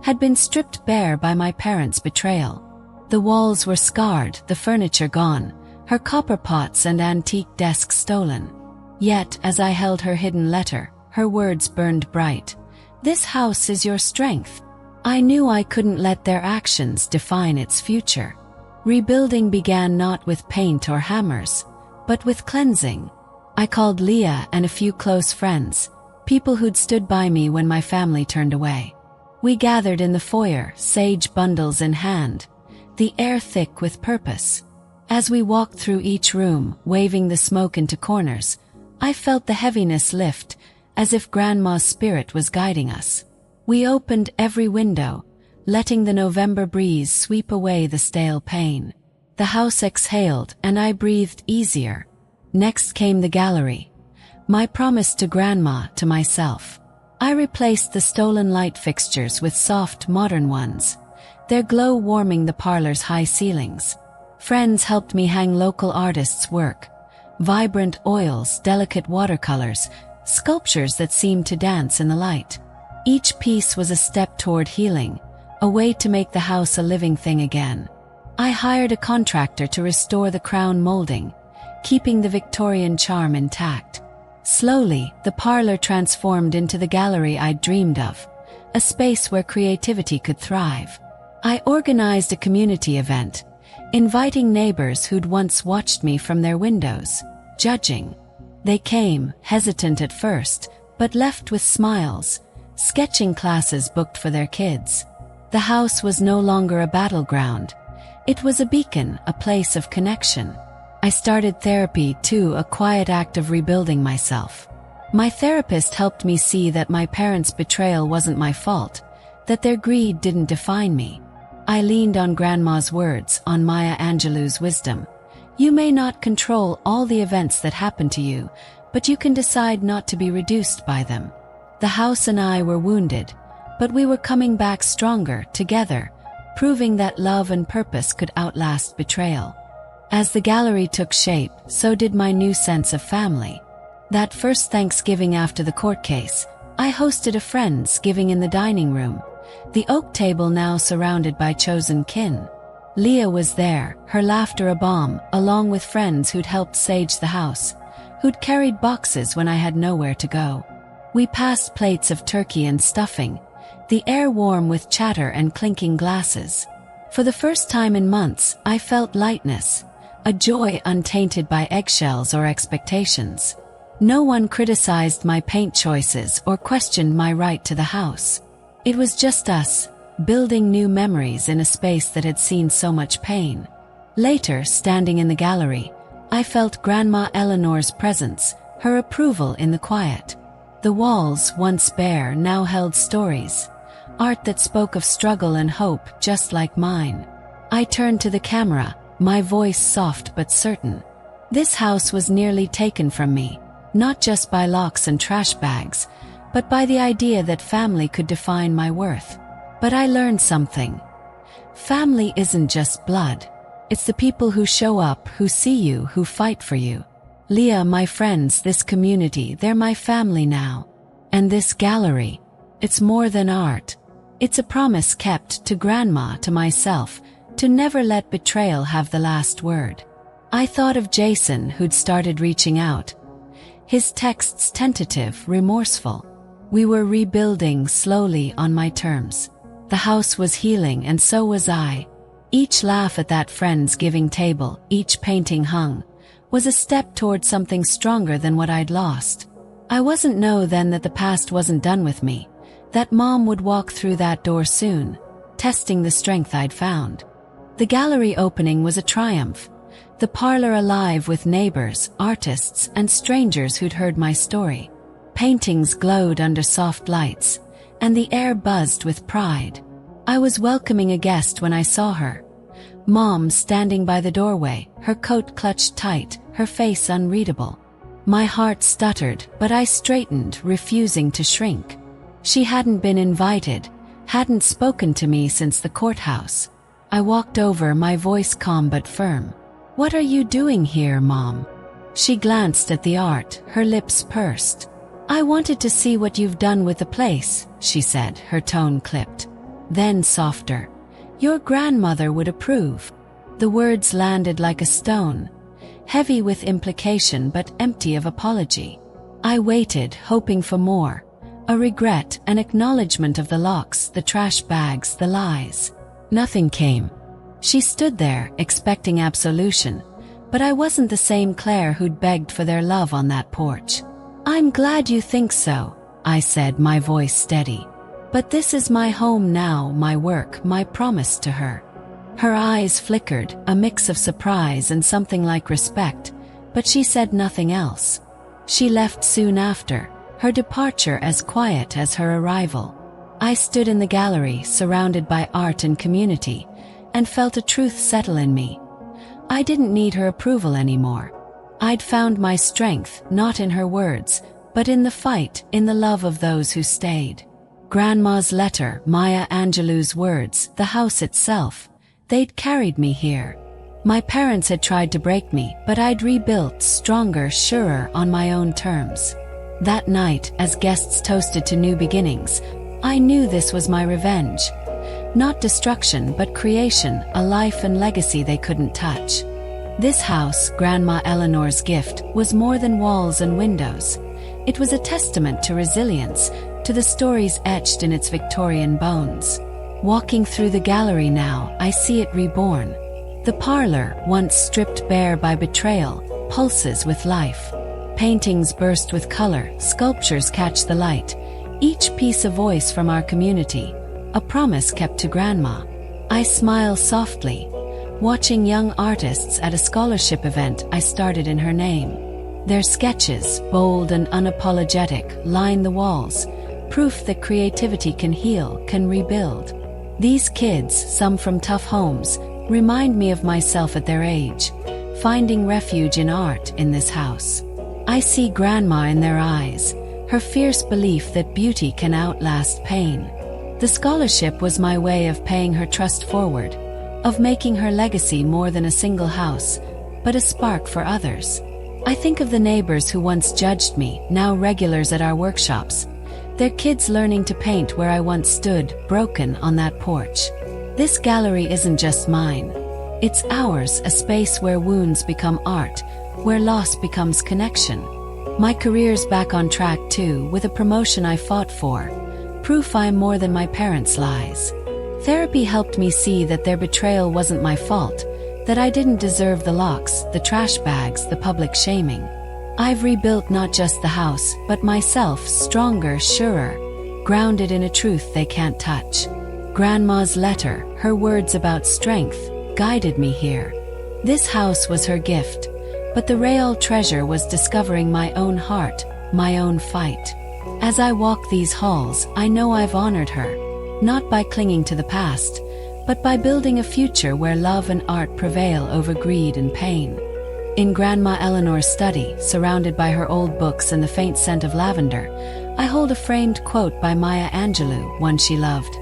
had been stripped bare by my parents' betrayal. The walls were scarred, the furniture gone, her copper pots and antique desks stolen. Yet, as I held her hidden letter, her words burned bright. This house is your strength. I knew I couldn't let their actions define its future. Rebuilding began not with paint or hammers, but with cleansing. I called Leah and a few close friends, people who'd stood by me when my family turned away. We gathered in the foyer, sage bundles in hand, the air thick with purpose. As we walked through each room, waving the smoke into corners, I felt the heaviness lift, as if Grandma's spirit was guiding us. We opened every window, letting the November breeze sweep away the stale pain. The house exhaled, and I breathed easier. Next came the gallery. My promise to Grandma, to myself. I replaced the stolen light fixtures with soft, modern ones, their glow warming the parlor's high ceilings. Friends helped me hang local artists' work. Vibrant oils, delicate watercolors, sculptures that seemed to dance in the light. Each piece was a step toward healing, a way to make the house a living thing again. I hired a contractor to restore the crown molding, keeping the Victorian charm intact. Slowly, the parlor transformed into the gallery I'd dreamed of, a space where creativity could thrive. I organized a community event, inviting neighbors who'd once watched me from their windows, judging. They came, hesitant at first, but left with smiles, sketching classes booked for their kids. The house was no longer a battleground. It was a beacon, a place of connection. I started therapy too, a quiet act of rebuilding myself. My therapist helped me see that my parents' betrayal wasn't my fault, that their greed didn't define me. I leaned on Grandma's words, on Maya Angelou's wisdom. You may not control all the events that happen to you, but you can decide not to be reduced by them. The house and I were wounded, but we were coming back stronger, together, proving that love and purpose could outlast betrayal. As the gallery took shape, so did my new sense of family. That first Thanksgiving after the court case, I hosted a Friendsgiving in the dining room, the oak table now surrounded by chosen kin. Leah was there, her laughter a balm, along with friends who'd helped sage the house, who'd carried boxes when I had nowhere to go. We passed plates of turkey and stuffing, the air warm with chatter and clinking glasses. For the first time in months, I felt lightness, a joy untainted by eggshells or expectations. No one criticized my paint choices or questioned my right to the house. It was just us, building new memories in a space that had seen so much pain. Later, standing in the gallery, I felt Grandma Eleanor's presence, her approval in the quiet. The walls, once bare, now held stories, art that spoke of struggle and hope just like mine. I turned to the camera, my voice soft but certain. This house was nearly taken from me, not just by locks and trash bags, but by the idea that family could define my worth. But I learned something. Family isn't just blood. It's the people who show up, who see you, who fight for you. Leah, my friends, this community, they're my family now. And this gallery, it's more than art. It's a promise kept to Grandma, to myself, to never let betrayal have the last word. I thought of Jason, who'd started reaching out. His texts tentative, remorseful. We were rebuilding slowly on my terms. The house was healing and so was I. Each laugh at that Friendsgiving table, each painting hung, was a step toward something stronger than what I'd lost. I wasn't know then that the past wasn't done with me, that Mom would walk through that door soon, testing the strength I'd found. The gallery opening was a triumph, the parlor alive with neighbors, artists, and strangers who'd heard my story. Paintings glowed under soft lights, and the air buzzed with pride. I was welcoming a guest when I saw her. Mom standing by the doorway, her coat clutched tight, her face unreadable. My heart stuttered, but I straightened, refusing to shrink. She hadn't been invited, hadn't spoken to me since the courthouse. I walked over, my voice calm but firm. "What are you doing here, Mom?" She glanced at the art, her lips pursed. "I wanted to see what you've done with the place," she said, her tone clipped. Then softer. "Your grandmother would approve." The words landed like a stone, heavy with implication but empty of apology. I waited, hoping for more. A regret, an acknowledgement of the locks, the trash bags, the lies. Nothing came. She stood there, expecting absolution, but I wasn't the same Claire who'd begged for their love on that porch. "I'm glad you think so," I said, my voice steady. "But this is my home now, my work, my promise to her." Her eyes flickered, a mix of surprise and something like respect, but she said nothing else. She left soon after, her departure as quiet as her arrival. I stood in the gallery, surrounded by art and community, and felt a truth settle in me. I didn't need her approval anymore. I'd found my strength, not in her words, but in the fight, in the love of those who stayed. Grandma's letter, Maya Angelou's words, the house itself, they'd carried me here. My parents had tried to break me, but I'd rebuilt, stronger, surer, on my own terms. That night, as guests toasted to new beginnings, I knew this was my revenge. Not destruction, but creation, a life and legacy they couldn't touch. This house, Grandma Eleanor's gift, was more than walls and windows. It was a testament to resilience, to the stories etched in its Victorian bones. Walking through the gallery now, I see it reborn. The parlor, once stripped bare by betrayal, pulses with life. Paintings burst with color, sculptures catch the light, each piece a voice from our community, a promise kept to Grandma. I smile softly, watching young artists at a scholarship event I started in her name. Their sketches, bold and unapologetic, line the walls, proof that creativity can heal, can rebuild. These kids, some from tough homes, remind me of myself at their age, finding refuge in art in this house. I see Grandma in their eyes, her fierce belief that beauty can outlast pain. The scholarship was my way of paying her trust forward, of making her legacy more than a single house, but a spark for others. I think of the neighbors who once judged me, now regulars at our workshops, their kids learning to paint where I once stood, broken on that porch. This gallery isn't just mine. It's ours, a space where wounds become art, where loss becomes connection. My career's back on track too, with a promotion I fought for. Proof I'm more than my parents' lies. Therapy helped me see that their betrayal wasn't my fault, that I didn't deserve the locks, the trash bags, the public shaming. I've rebuilt not just the house, but myself, stronger, surer, grounded in a truth they can't touch. Grandma's letter, her words about strength, guided me here. This house was her gift, but the real treasure was discovering my own heart, my own fight. As I walk these halls, I know I've honored her, not by clinging to the past, but by building a future where love and art prevail over greed and pain. In Grandma Eleanor's study, surrounded by her old books and the faint scent of lavender, I hold a framed quote by Maya Angelou, one she loved.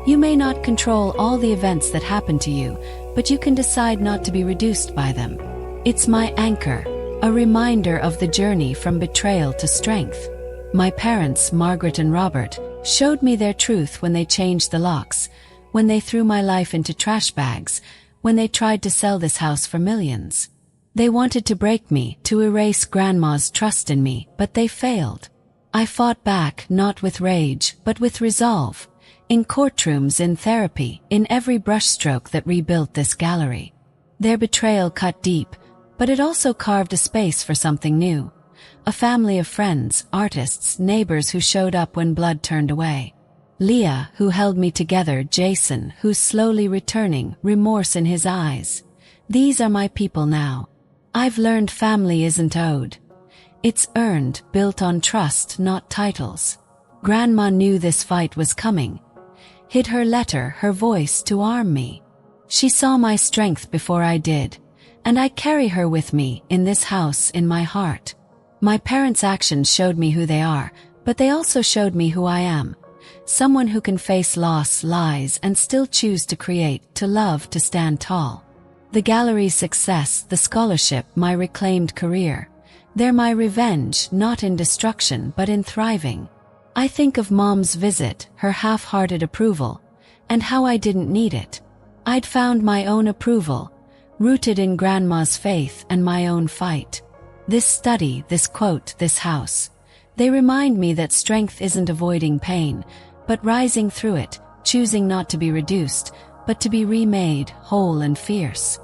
"You may not control all the events that happen to you, but you can decide not to be reduced by them." It's my anchor, a reminder of the journey from betrayal to strength. My parents, Margaret and Robert, showed me their truth when they changed the locks, when they threw my life into trash bags, when they tried to sell this house for millions. They wanted to break me, to erase Grandma's trust in me, but they failed. I fought back, not with rage, but with resolve. In courtrooms, in therapy, in every brushstroke that rebuilt this gallery. Their betrayal cut deep, but it also carved a space for something new. A family of friends, artists, neighbors who showed up when blood turned away. Leah, who held me together, Jason, who's slowly returning, remorse in his eyes. These are my people now. I've learned family isn't owed. It's earned, built on trust, not titles. Grandma knew this fight was coming. Hid her letter, her voice, to arm me. She saw my strength before I did, and I carry her with me, in this house, in my heart. My parents' actions showed me who they are, but they also showed me who I am. Someone who can face loss, lies, and still choose to create, to love, to stand tall. The gallery's success, the scholarship, my reclaimed career. They're my revenge, not in destruction, but in thriving. I think of Mom's visit, her half-hearted approval, and how I didn't need it. I'd found my own approval, rooted in Grandma's faith and my own fight. This study, this quote, this house. They remind me that strength isn't avoiding pain, but rising through it, choosing not to be reduced, but to be remade, whole and fierce.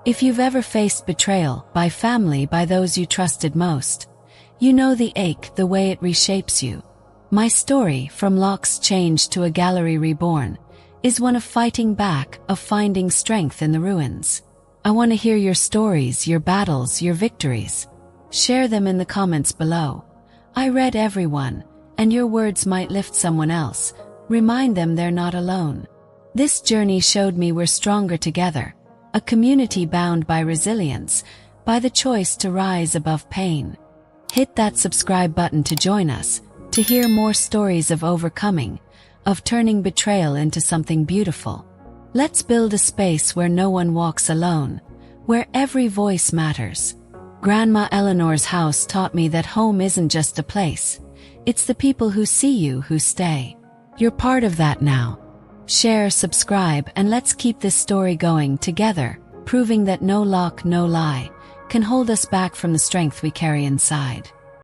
If you've ever faced betrayal, by family, by those you trusted most, you know the ache, the way it reshapes you. My story, from locks changed to a gallery reborn, is one of fighting back, of finding strength in the ruins. I want to hear your stories, your battles, your victories. Share them in the comments below. I read everyone, and your words might lift someone else. Remind them they're not alone. This journey showed me we're stronger together. A community bound by resilience, by the choice to rise above pain. Hit that subscribe button to join us, to hear more stories of overcoming, of turning betrayal into something beautiful. Let's build a space where no one walks alone, where every voice matters. Grandma Eleanor's house taught me that home isn't just a place. It's the people who see you who stay. You're part of that now. Share, subscribe, and let's keep this story going together, proving that no lock, no lie, can hold us back from the strength we carry inside.